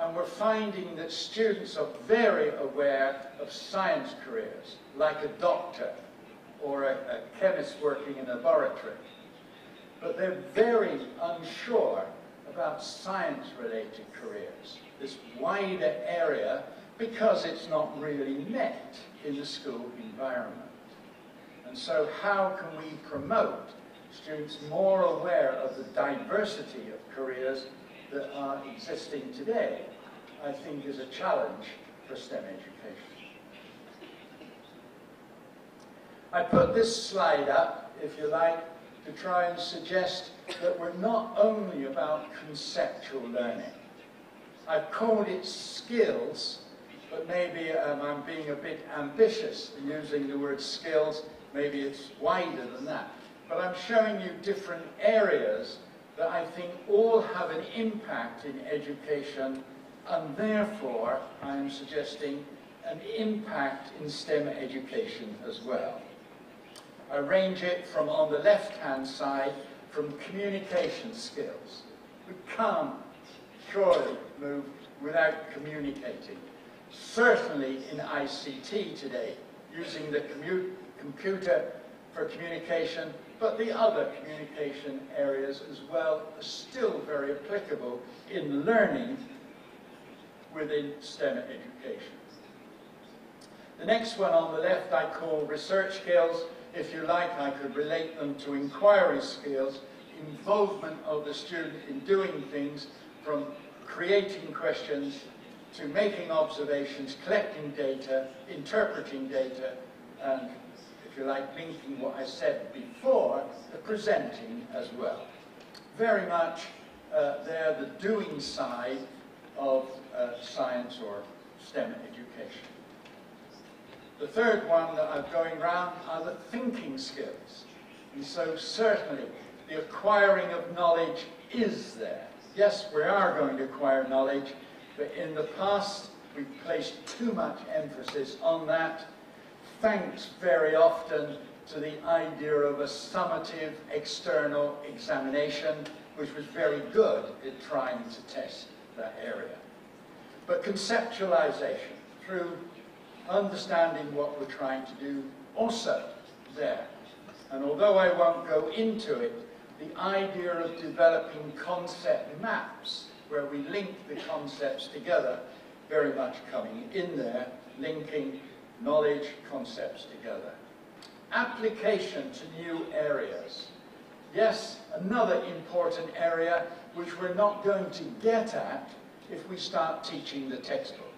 And we're finding that students are very aware of science careers, like a doctor or a chemist working in a laboratory. But they're very unsure about science-related careers, this wider area, because it's not really met in the school environment. And so how can we promote students more aware of the diversity of careers that are existing today, I think is a challenge for STEM education. I put this slide up, if you like, to try and suggest that we're not only about conceptual learning. I've called it skills, but maybe I'm being a bit ambitious in using the word skills. Maybe it's wider than that. But I'm showing you different areas that I think all have an impact in education, and therefore I am suggesting an impact in STEM education as well. I range it from, on the left-hand side, from communication skills. We can't surely move without communicating. Certainly in ICT today, using the computer for communication, but the other communication areas as well are still very applicable in learning within STEM education. The next one on the left I call research skills. If you like, I could relate them to inquiry skills, involvement of the student in doing things, from creating questions to making observations, collecting data, interpreting data, and, if you like, linking what I said before, the presenting as well. Very much they're the doing side of science or STEM education. The third one that I'm going round are the thinking skills. And so certainly the acquiring of knowledge is there. Yes, we are going to acquire knowledge, but in the past we've placed too much emphasis on that, thanks very often to the idea of a summative external examination, which was very good at trying to test that area. But conceptualization, through understanding what we're trying to do, also there. And although I won't go into it, the idea of developing concept maps, where we link the concepts together, very much coming in there, linking knowledge concepts together. Application to new areas. Yes, another important area which we're not going to get at if we start teaching the textbook.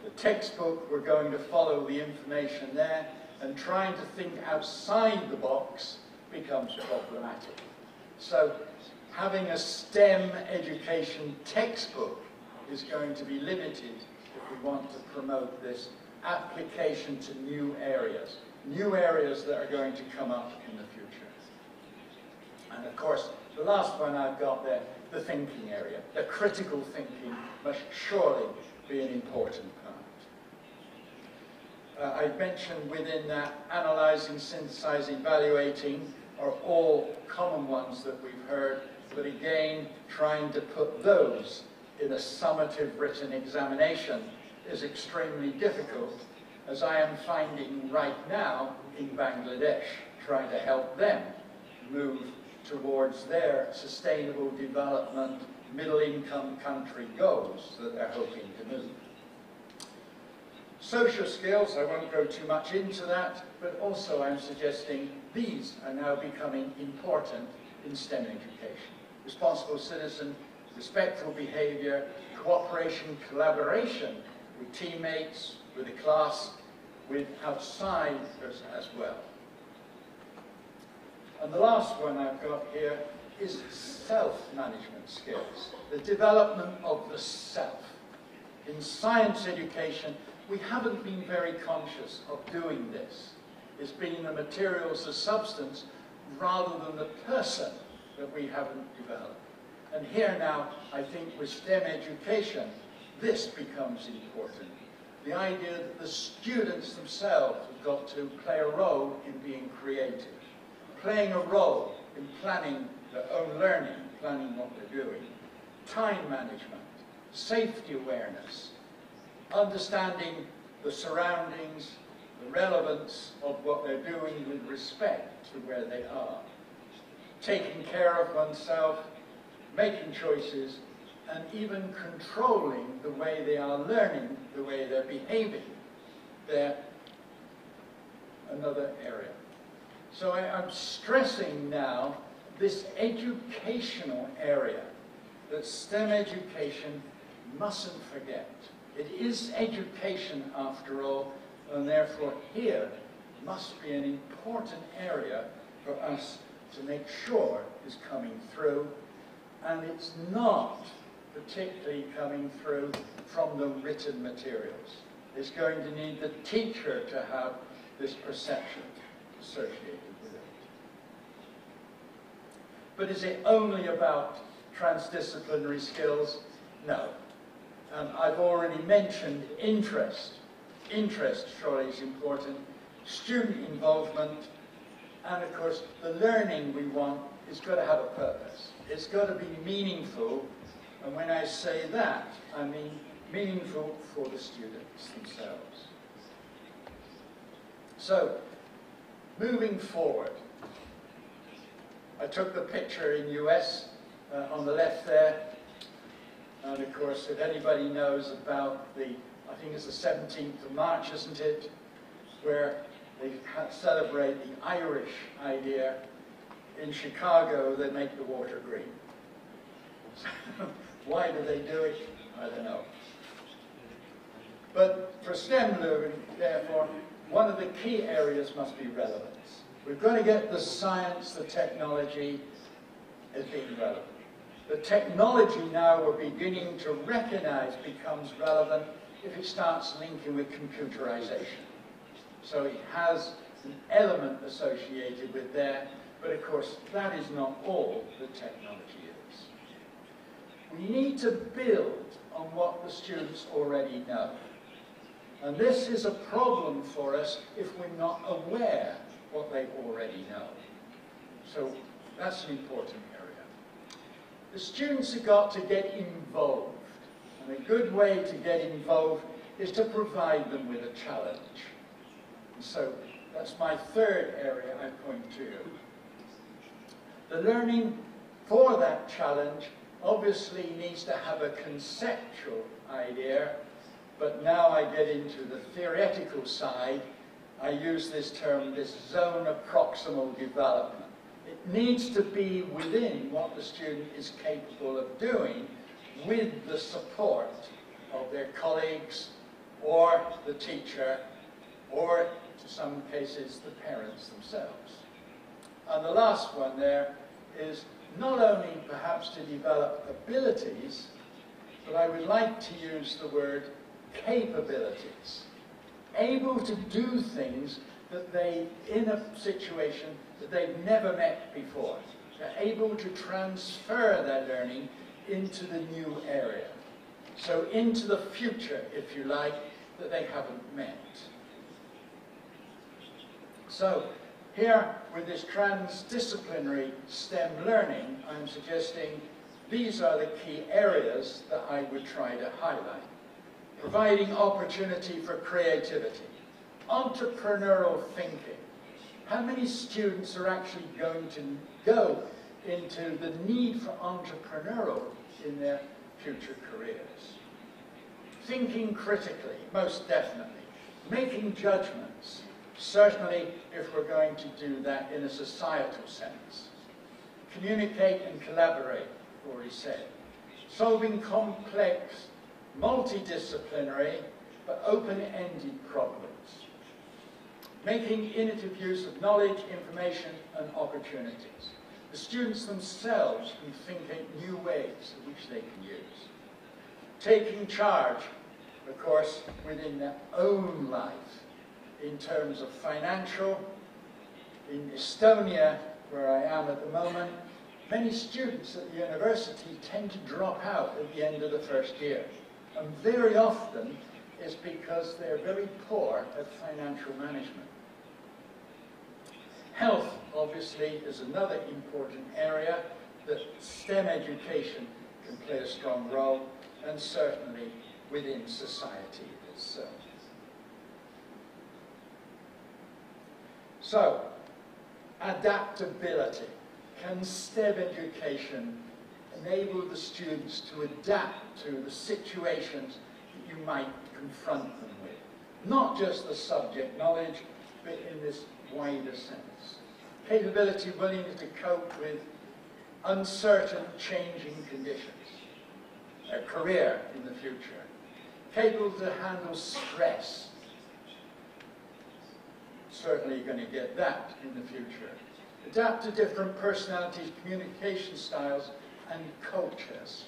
The textbook, we're going to follow the information there, and trying to think outside the box becomes problematic. So having a STEM education textbook is going to be limited if we want to promote this application to new areas that are going to come up in the future. And of course, the last one I've got there, the thinking area. The critical thinking must surely be an important part. I mentioned within that analysing, synthesising, evaluating are all common ones that we've heard, but again, trying to put those in a summative written examination is extremely difficult, as I am finding right now in Bangladesh, trying to help them move towards their sustainable development, middle-income country goals that they're hoping to move. Social skills, I won't go too much into that, but also I'm suggesting these are now becoming important in STEM education. Responsible citizen, respectful behaviour, cooperation, collaboration with teammates, with the class, with outsiders as well. And the last one I've got here is self-management skills, the development of the self. In science education, we haven't been very conscious of doing this. It's been the materials, the substance, rather than the person that we haven't developed. And here now, I think with STEM education, this becomes important. The idea that the students themselves have got to play a role in being creative, playing a role in planning their own learning, planning what they're doing, time management, safety awareness, understanding the surroundings, the relevance of what they're doing with respect to where they are, taking care of oneself, making choices, and even controlling the way they are learning, the way they're behaving. They're another area. So I'm stressing now this educational area that STEM education mustn't forget. It is education after all, and therefore here must be an important area for us to make sure is coming through, and it's not particularly coming through from the written materials. It's going to need the teacher to have this perception associated with it. But is it only about transdisciplinary skills? No. I've already mentioned interest. Interest surely is important. Student involvement. And of course, the learning we want is got to have a purpose. It's got to be meaningful. And when I say that, I mean meaningful for the students themselves. So, moving forward, I took the picture in US on the left there. And of course, if anybody knows about the, I think it's the 17th of March, isn't it? Where they celebrate the Irish idea. In Chicago, they make the water green. Why do they do it? I don't know. But for STEM learning, therefore, one of the key areas must be relevance. We've got to get the science, the technology as being relevant. The technology now we're beginning to recognize becomes relevant if it starts linking with computerization. So it has an element associated with there, but of course that is not all the technology is. We need to build on what the students already know. And this is a problem for us if we're not aware what they already know. So that's an important area. The students have got to get involved. And a good way to get involved is to provide them with a challenge. And so that's my third area I point to you. The learning for that challenge obviously needs to have a conceptual idea, but now I get into the theoretical side. I use this term, this zone of proximal development. It needs to be within what the student is capable of doing with the support of their colleagues or the teacher or, in some cases, the parents themselves. And the last one there is not only perhaps to develop abilities, but I would like to use the word capabilities. Able to do things that they, in a situation that they've never met before. They're able to transfer their learning into the new area. So into the future, if you like, that they haven't met. So here, with this transdisciplinary STEM learning, I'm suggesting these are the key areas that I would try to highlight. Providing opportunity for creativity, entrepreneurial thinking. How many students are actually going to go into the need for entrepreneurial in their future careers? Thinking critically, most definitely. Making judgments, certainly if we're going to do that in a societal sense. Communicate and collaborate, already said. Solving complex, multidisciplinary, but open-ended problems. Making innovative use of knowledge, information, and opportunities. The students themselves can think in new ways in which they can use. Taking charge, of course, within their own life, in terms of financial. In Estonia, where I am at the moment, many students at the university tend to drop out at the end of the first year. And very often it's because they're very poor at financial management. Health, obviously, is another important area that STEM education can play a strong role, and certainly within society itself. So, adaptability. Can STEM education enable the students to adapt to the situations that you might confront them with? Not just the subject knowledge, but in this wider sense. Capability, willingness to cope with uncertain, changing conditions. A career in the future. Capable to handle stress. Certainly going to get that in the future. Adapt to different personalities, communication styles, and cultures.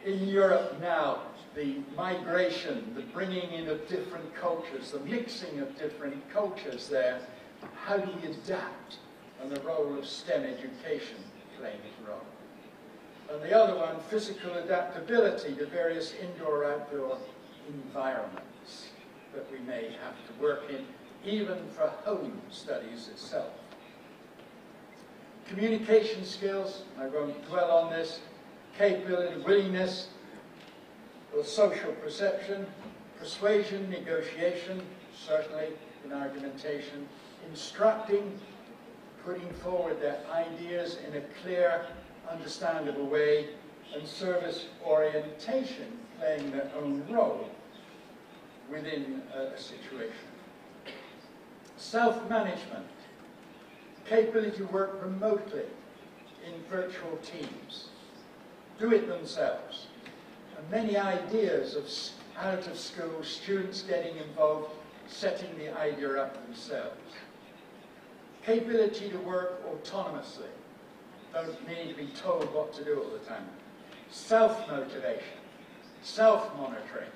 In Europe now, the migration, the bringing in of different cultures, the mixing of different cultures there, how do we adapt? And the role of STEM education playing its role. And the other one, physical adaptability to various indoor-outdoor environments that we may have to work in, even for home studies itself. Communication skills, I won't dwell on this. Capability, willingness, or social perception, persuasion, negotiation, certainly in argumentation, instructing, putting forward their ideas in a clear, understandable way, and service orientation playing their own role within a situation. Self-management, capability to work remotely in virtual teams, do it themselves, and many ideas of out of school students getting involved, setting the idea up themselves. Capability to work autonomously, don't need to be told what to do all the time. Self-motivation, self-monitoring,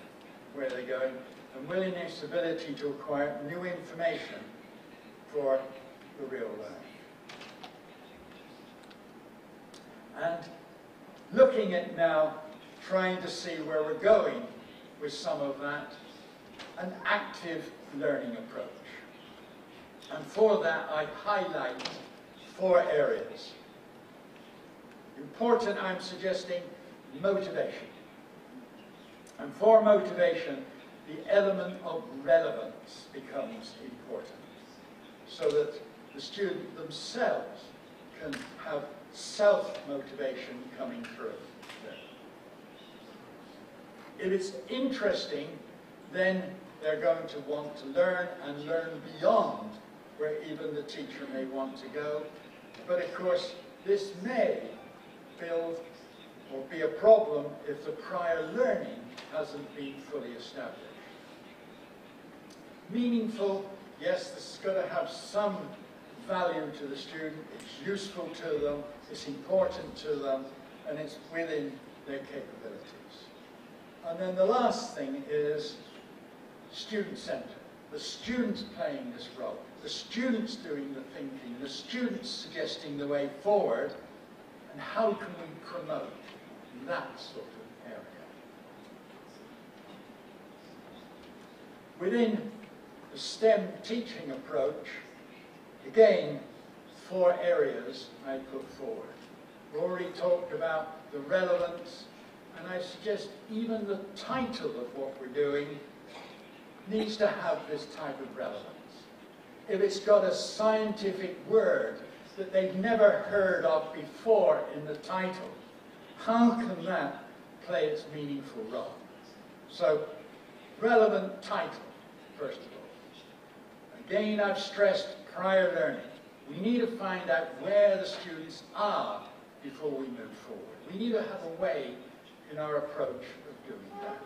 where they're going, and willingness, ability to acquire new information for the real life. And looking at now, trying to see where we're going with some of that, an active learning approach. And for that, I highlight 4 areas. Important, I'm suggesting motivation. And for motivation, the element of relevance becomes important, so that the student themselves can have self-motivation coming through. If it's interesting, then they're going to want to learn and learn beyond where even the teacher may want to go. But of course, this may build or be a problem if the prior learning hasn't been fully established. Meaningful, yes, this has got to have some value to the student, it's useful to them, it's important to them, and it's within their capabilities. And then the last thing is student-centered. The students playing this role, the students doing the thinking, the students suggesting the way forward, and how can we promote that sort of area. Within the STEM teaching approach, again, 4 areas I put forward. We already talked about the relevance, and I suggest even the title of what we're doing needs to have this type of relevance. If it's got a scientific word that they've never heard of before in the title, how can that play its meaningful role? So, relevant title, first of all. Again, I've stressed prior learning. We need to find out where the students are before we move forward. We need to have a way in our approach of doing that.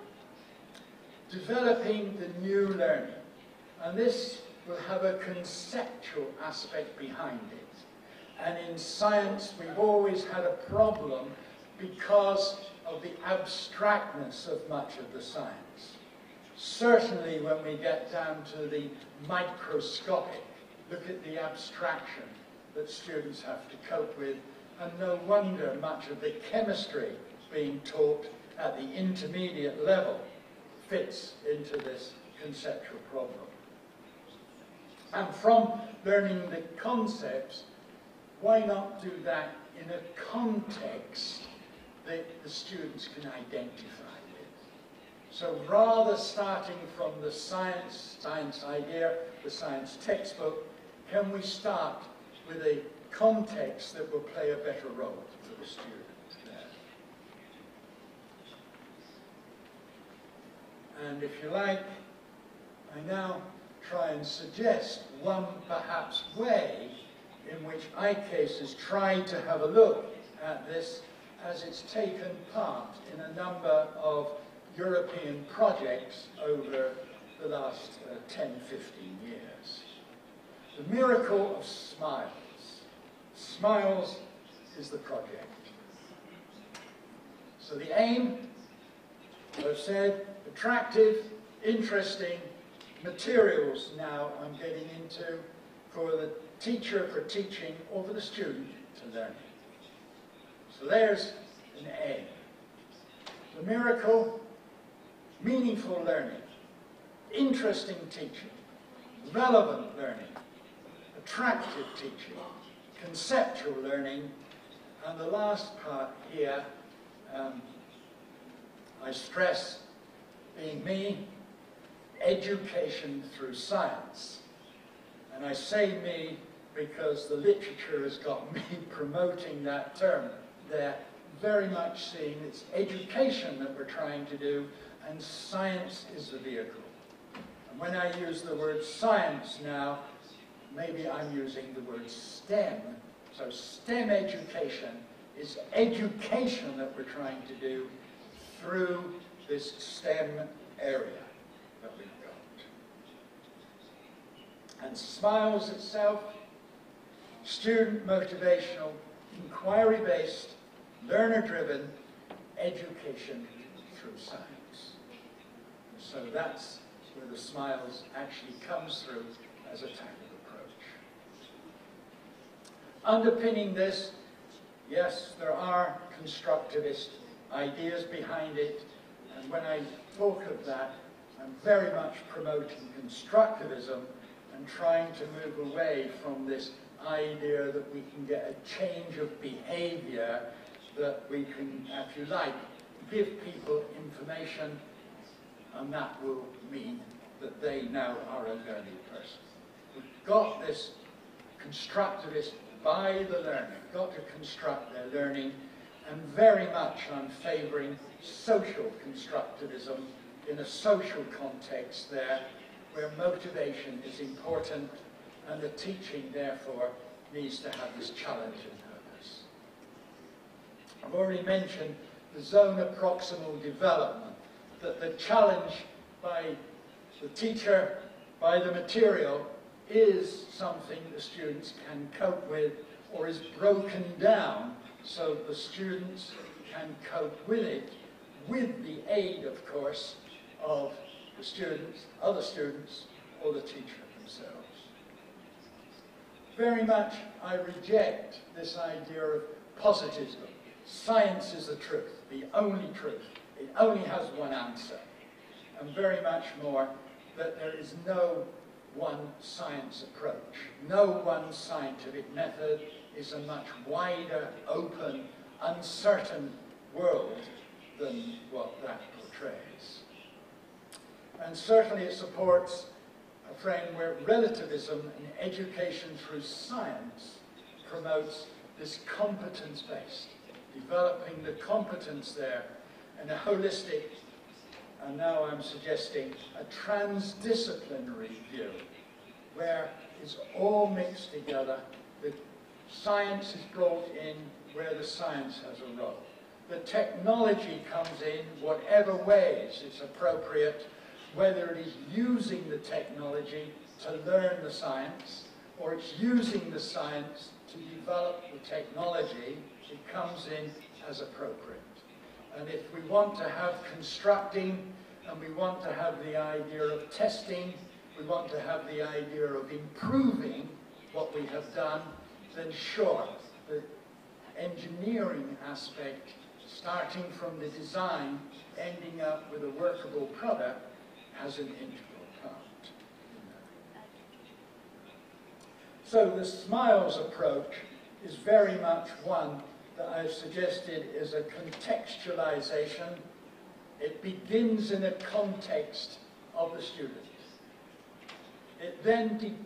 Developing the new learning. And this will have a conceptual aspect behind it. And in science, we've always had a problem because of the abstractness of much of the science. Certainly when we get down to the microscopic, look at the abstraction that students have to cope with, and no wonder much of the chemistry being taught at the intermediate level fits into this conceptual problem. And from learning the concepts, why not do that in a context that the students can identify with? So rather starting from the science idea, the science textbook, can we start with a context that will play a better role for the student there? And if you like, I now try and suggest one perhaps way in which ICASE has tried to have a look at this as it's taken part in a number of European projects over the last 10, 15 years. The miracle of smiles. Smiles is the project. So the aim, as I've said, attractive, interesting materials now I'm getting into for the teacher for teaching or for the student to learn. So there's an aim. The miracle, meaningful learning, interesting teaching, relevant learning, attractive teaching, conceptual learning, and the last part here, I stress, being me, education through science. And I say me because the literature has got me promoting that term. They're very much seeing it's education that we're trying to do, and science is the vehicle. And when I use the word science now, maybe I'm using the word STEM. So STEM education is education that we're trying to do through this STEM area that we've got. And SMILES itself, student motivational, inquiry-based, learner-driven education through science. So that's where the SMILES actually comes through as a type of approach. Underpinning this, yes, there are constructivist ideas behind it, and when I talk of that, I'm very much promoting constructivism and trying to move away from this idea that we can get a change of behavior that we can, if you like, give people information, and that will mean that they now are a learning person. We've got this constructivist by the learner, got to construct their learning, and very much I'm favouring social constructivism in a social context there, where motivation is important, and the teaching, therefore, needs to have this challenge and purpose. I've already mentioned the zone of proximal development, that the challenge by the teacher, by the material, is something the students can cope with, or is broken down so the students can cope with it, with the aid, of course, of the students, other students, or the teacher themselves. Very much I reject this idea of positivism. Science is the truth, the only truth. It only has one answer. And very much more that there is no one science approach. No one scientific method. Is a much wider, open, uncertain world than what that portrays. And certainly it supports a frame where relativism and education through science promotes this competence-based, developing the competence there in a holistic, and now I'm suggesting a transdisciplinary view, where it's all mixed together. The science is brought in where the science has a role. The technology comes in whatever ways it's appropriate, whether it is using the technology to learn the science, or it's using the science to develop the technology. It comes in as appropriate. And if we want to have constructing, and we want to have the idea of testing, we want to have the idea of improving what we have done, then sure, the engineering aspect, starting from the design, ending up with a workable product, has an integral part in that. So the SMILES approach is very much one that I've suggested is a contextualization. It begins in a context of the student. It then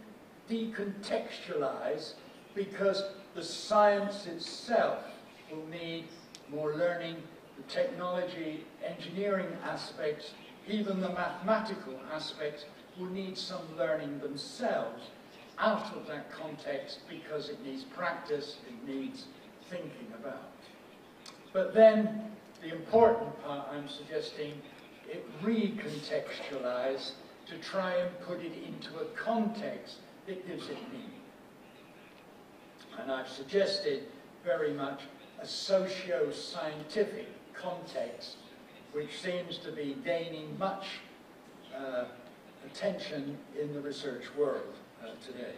decontextualizes because the science itself will need more learning, the technology, engineering aspects, even the mathematical aspects will need some learning themselves out of that context because it needs practice, it needs thinking about. But then the important part I'm suggesting, it recontextualize to try and put it into a context that gives it meaning. And I've suggested very much a socio-scientific context which seems to be gaining much attention in the research world today.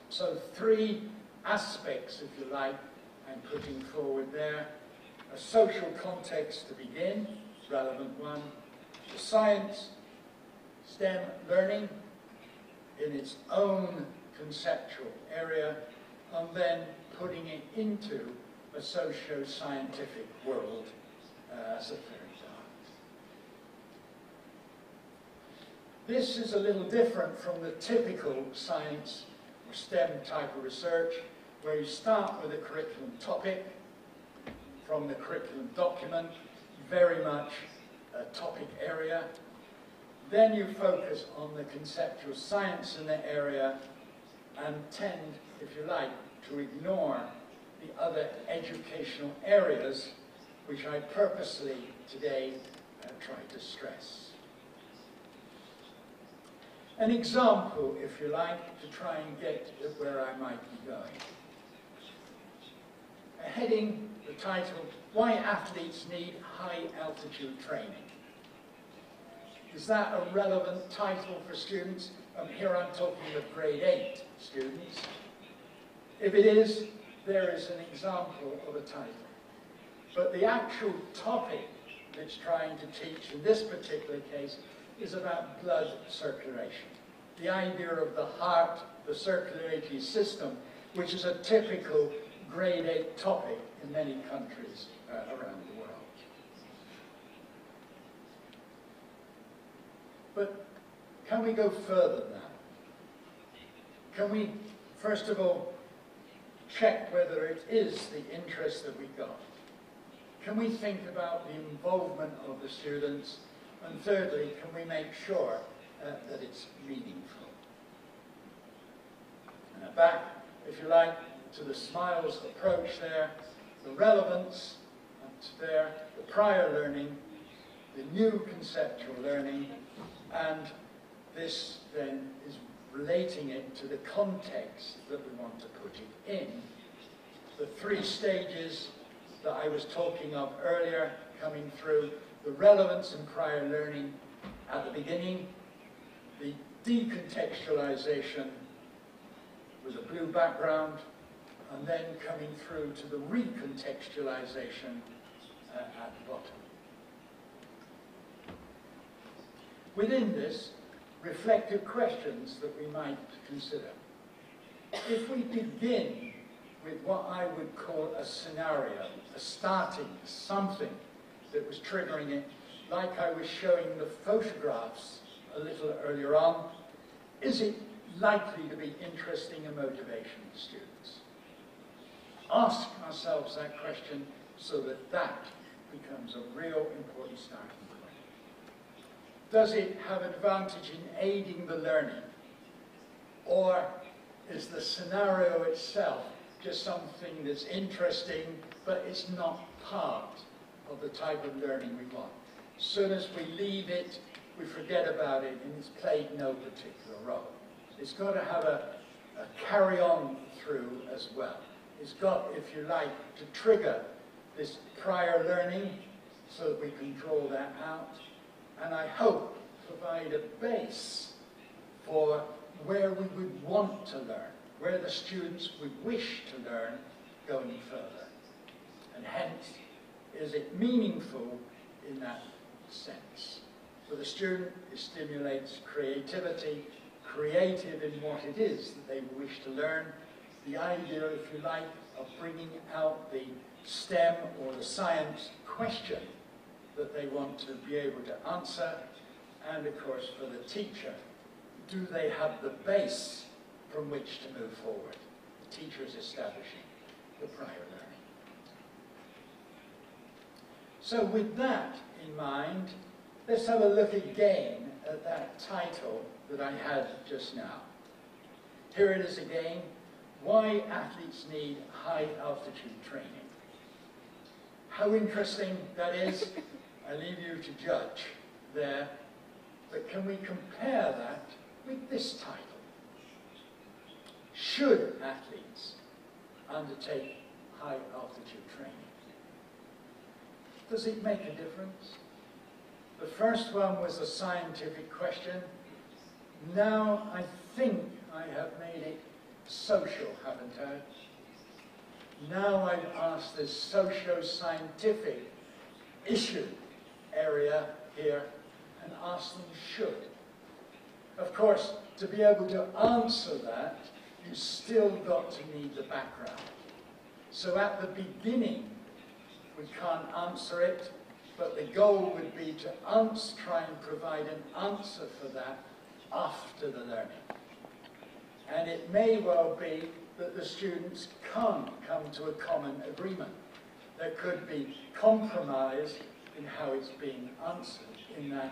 So 3 aspects, if you like, I'm putting forward there. A social context to begin, relevant one. The science, STEM learning in its own conceptual area, and then putting it into a socio-scientific world as a third part. This is a little different from the typical science or STEM type of research, where you start with a curriculum topic from the curriculum document, very much a topic area. Then you focus on the conceptual science in the area and tend, if you like, to ignore the other educational areas which I purposely today try to stress. An example, if you like, to try and get at where I might be going. A heading, the title, Why Athletes Need High Altitude Training. Is that a relevant title for students? Here I'm talking of grade 8 students. If it is, there is an example of a title. But the actual topic that's trying to teach in this particular case is about blood circulation. The idea of the heart, the circulatory system, which is a typical grade 8 topic in many countries around the world. But can we go further than that? Can we, first of all, check whether it is the interest that we got? Can we think about the involvement of the students? And thirdly, can we make sure that it's meaningful? And back, if you like, to the SMILES approach there, the relevance there, the prior learning, the new conceptual learning, and this then is relating it to the context that we want to put it in. The 3 stages that I was talking of earlier coming through, the relevance and prior learning at the beginning, the decontextualization with a blue background, and then coming through to the recontextualization at the bottom. Within this, reflective questions that we might consider. If we begin with what I would call a scenario, a starting, something that was triggering it, like I was showing the photographs a little earlier on, is it likely to be interesting and motivation to students? Ask ourselves that question so that that becomes a real important starting point. Does it have advantage in aiding the learning? Or is the scenario itself just something that's interesting, but it's not part of the type of learning we want? As soon as we leave it, we forget about it, and it's played no particular role. It's got to have a carry-on through as well. It's got, if you like, to trigger this prior learning so that we can draw that out, and I hope provide a base for where we would want to learn, where the students would wish to learn going further. And hence, is it meaningful in that sense? For the student, it stimulates creativity, creative in what it is that they wish to learn. The idea, if you like, of bringing out the STEM or the science question that they want to be able to answer. And of course, for the teacher, do they have the base from which to move forward? The teacher is establishing the prior learning. So with that in mind, let's have a look again at that title that I had just now. Here it is again, Why Athletes Need High Altitude Training. How interesting that is, I leave you to judge there, but can we compare that with this title? Should athletes undertake high altitude training? Does it make a difference? The first one was a scientific question. Now I think I have made it social, haven't I? Now I've asked this socio-scientific issue area here and asked them should. Of course, to be able to answer that, you still got to need the background. So at the beginning, we can't answer it, but the goal would be to try and provide an answer for that after the learning. And it may well be that the students can't come to a common agreement. There could be compromise in how it's being answered in that.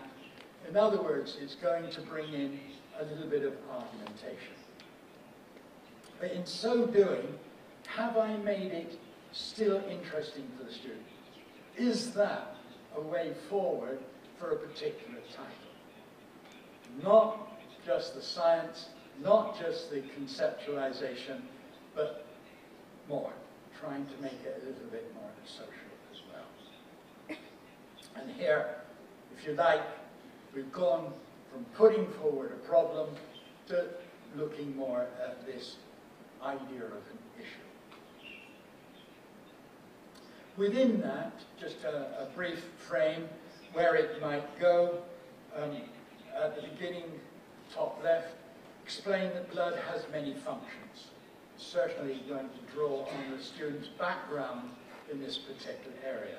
In other words, it's going to bring in a little bit of argumentation. But in so doing, have I made it still interesting for the student? Is that a way forward for a particular title? Not just the science, not just the conceptualization, but more, trying to make it a little bit more social as well. And here, if you like, we've gone from putting forward a problem to looking more at this idea of an issue. Within that, just a brief frame where it might go. At the beginning, top left, explain that blood has many functions. certainly going to draw on the student's background in this particular area.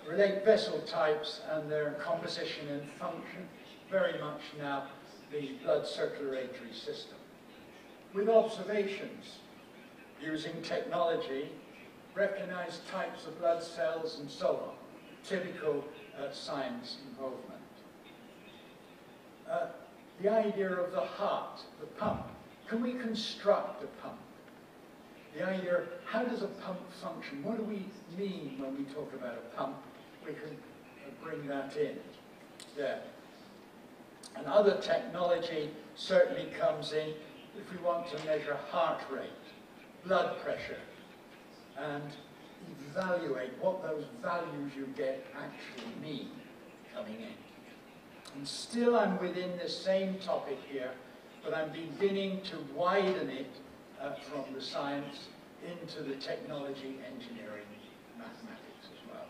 Relate vessel types and their composition and function, very much now the blood circulatory system. With observations, using technology, recognize types of blood cells and so on, typical science involvement. The idea of the heart, the pump. Can we construct a pump? The idea, how does a pump function? What do we mean when we talk about a pump? We can bring that in there. And other technology certainly comes in if we want to measure heart rate, blood pressure, and evaluate what those values you get actually mean coming in. And still I'm within the same topic here, but I'm beginning to widen it from the science into the technology, engineering, mathematics as well.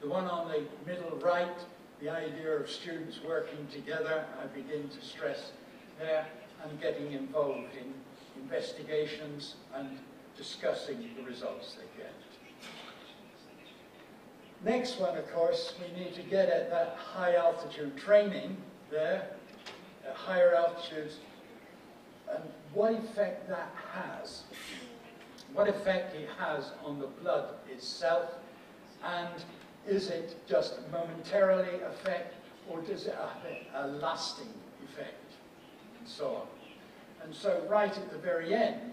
The one on the middle right, the idea of students working together, I begin to stress there, and getting involved in investigations and discussing the results they get. Next one, of course, we need to get at that high altitude training there, at higher altitudes, and what effect that has. What effect it has on the blood itself, and is it just momentarily effect, or does it have a lasting effect, and so on. And so right at the very end,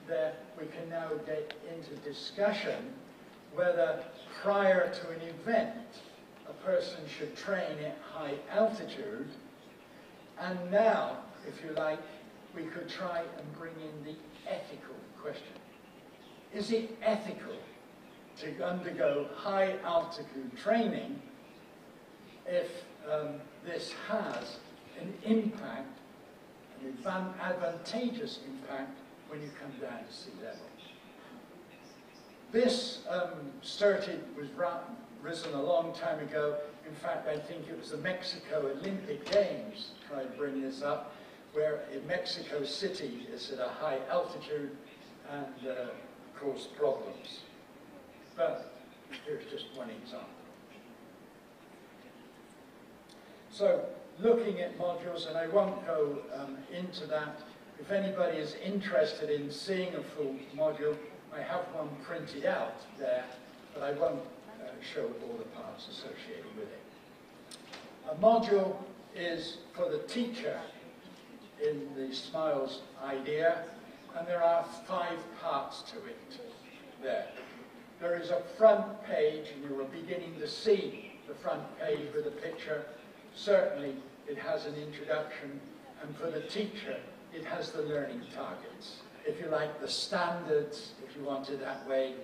there we can now get into discussion whether prior to an event a person should train at high altitude, and now, if you like, we could try and bring in the ethical question. Is it ethical to undergo high altitude training if this has an impact, an advantageous impact when you come down to sea level? This was risen a long time ago. In fact, I think it was the Mexico Olympic Games tried to bring this up, where in Mexico City is at a high altitude and caused problems. But here's just one example. So, looking at modules, and I won't go into that. If anybody is interested in seeing a full module, I have one printed out there, but I won't show all the parts associated with it. A module is for the teacher in the SMILES idea, and there are 5 parts to it there. There is a front page, and you are beginning to see the front page with a picture. Certainly, it has an introduction, and for the teacher, it has the learning targets. If you like, the standards, if you want it that way,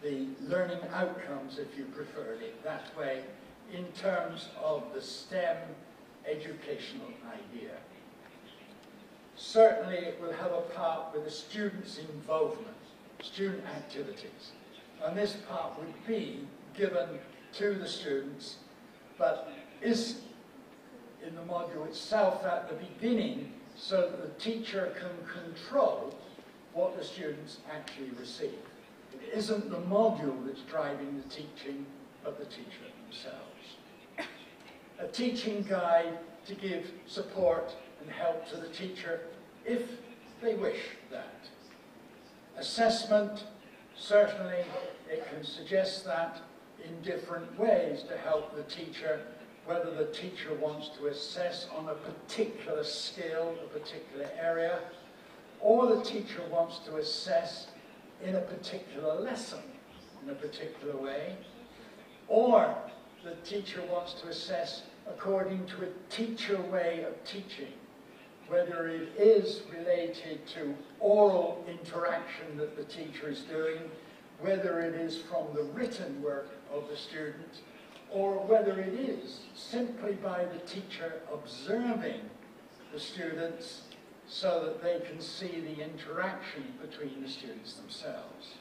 the learning outcomes, if you preferred it that way, in terms of the STEM educational idea. Certainly, it will have a part with the students' involvement, student activities. And this part would be given to the students, but is in the module itself at the beginning, so that the teacher can control what the students actually receive. It isn't the module that's driving the teaching, but the teacher themselves. A teaching guide to give support and help to the teacher if they wish that. Assessment, certainly it can suggest that in different ways to help the teacher, whether the teacher wants to assess on a particular skill, a particular area, or the teacher wants to assess in a particular lesson, in a particular way, or the teacher wants to assess according to a teacher way of teaching, whether it is related to oral interaction that the teacher is doing, whether it is from the written work of the student, or whether it is simply by the teacher observing the students so that they can see the interaction between the students themselves.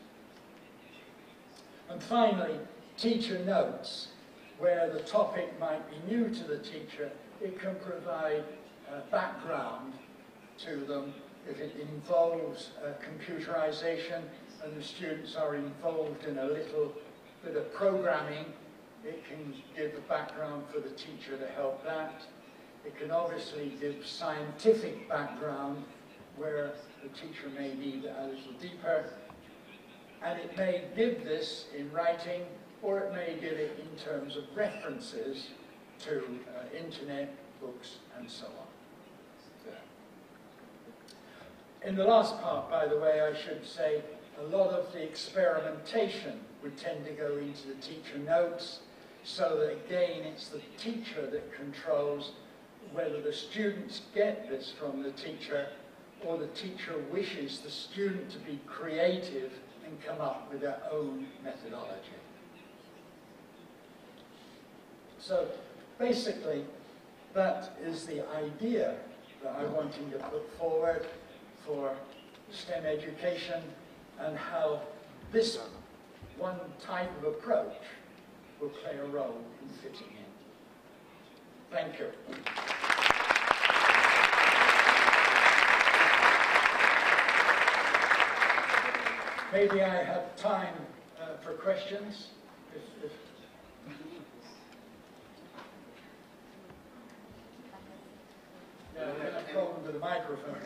And finally, teacher notes, where the topic might be new to the teacher, it can provide background to them if it involves computerization and the students are involved in a little bit of programming, it can give a background for the teacher to help that. It can obviously give scientific background where the teacher may need a little deeper. And it may give this in writing, or it may give it in terms of references to internet, books, and so on. In the last part, by the way, I should say, a lot of the experimentation would tend to go into the teacher notes, so that again, it's the teacher that controls whether the students get this from the teacher, or the teacher wishes the student to be creative and come up with their own methodology. So basically, that is the idea that I'm wanting to put forward for STEM education, and how this one type of approach will play a role in fitting in. Thank you. Maybe I have time for questions. Yeah, I'm going to call them to the microphone.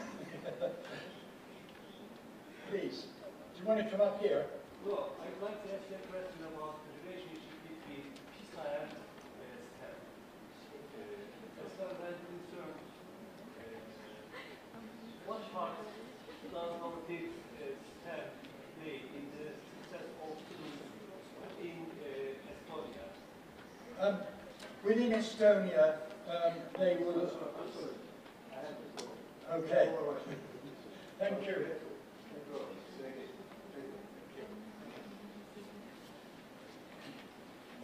Please. Do you want to come up here? Well, I'd like to ask you a question about the relationship between PISA and STEM. As far as I'm concerned, what part does normative STEM play in the success of students in Estonia? Within Estonia, they will... Okay. Thank you.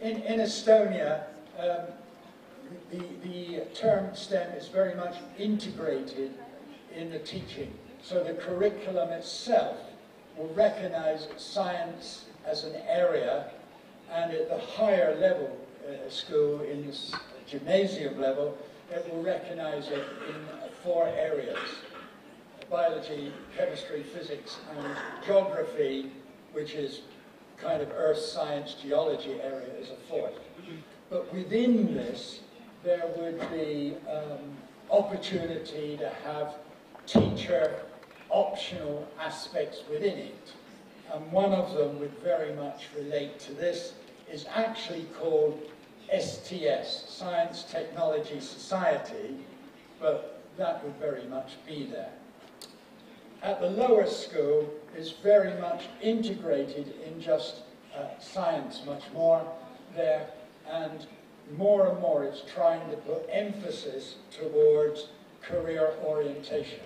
In Estonia, the term STEM is very much integrated in the teaching. So the curriculum itself will recognize science as an area, and at the higher level school, in the gymnasium level, it will recognize it in 4 areas: biology, chemistry, physics, and geography, which is kind of earth science, geology area, is a 4th. But within this, there would be opportunity to have teacher optional aspects within it. And one of them would very much relate to this, is actually called STS, Science, Technology, Society, but that would very much be there. At the lower school, is very much integrated in just science, much more there, and more it's trying to put emphasis towards career orientation,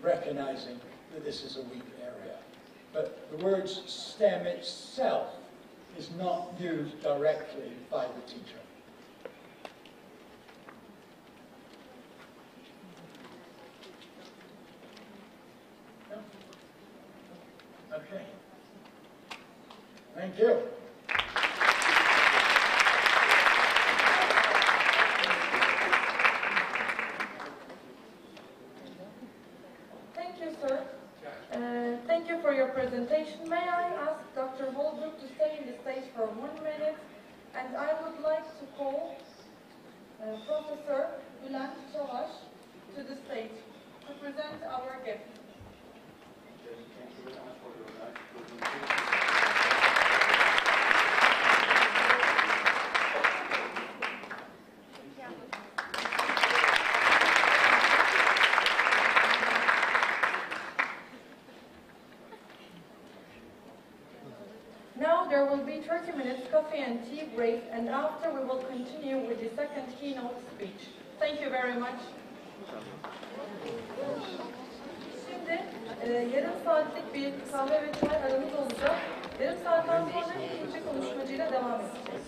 recognizing that this is a weak area. But the word STEM itself is not used directly by the teacher. Okay. Thank you. Thank you, sir. Thank you for your presentation. May I ask Dr. Holbrook to stay in the stage for 1 minute? And I would like to call Professor Bülent Çavaş to the stage to present our gift. Thank you very much for your nice presentation. Now there will be 30 minutes coffee and tea break, and after we will continue with the second keynote speech. Thank you very much. Şimdi yarım saatlik bir kahve ve çay aramız olacak. Yarım saatten sonra ikinci konuşmacıyla devam edeceğiz.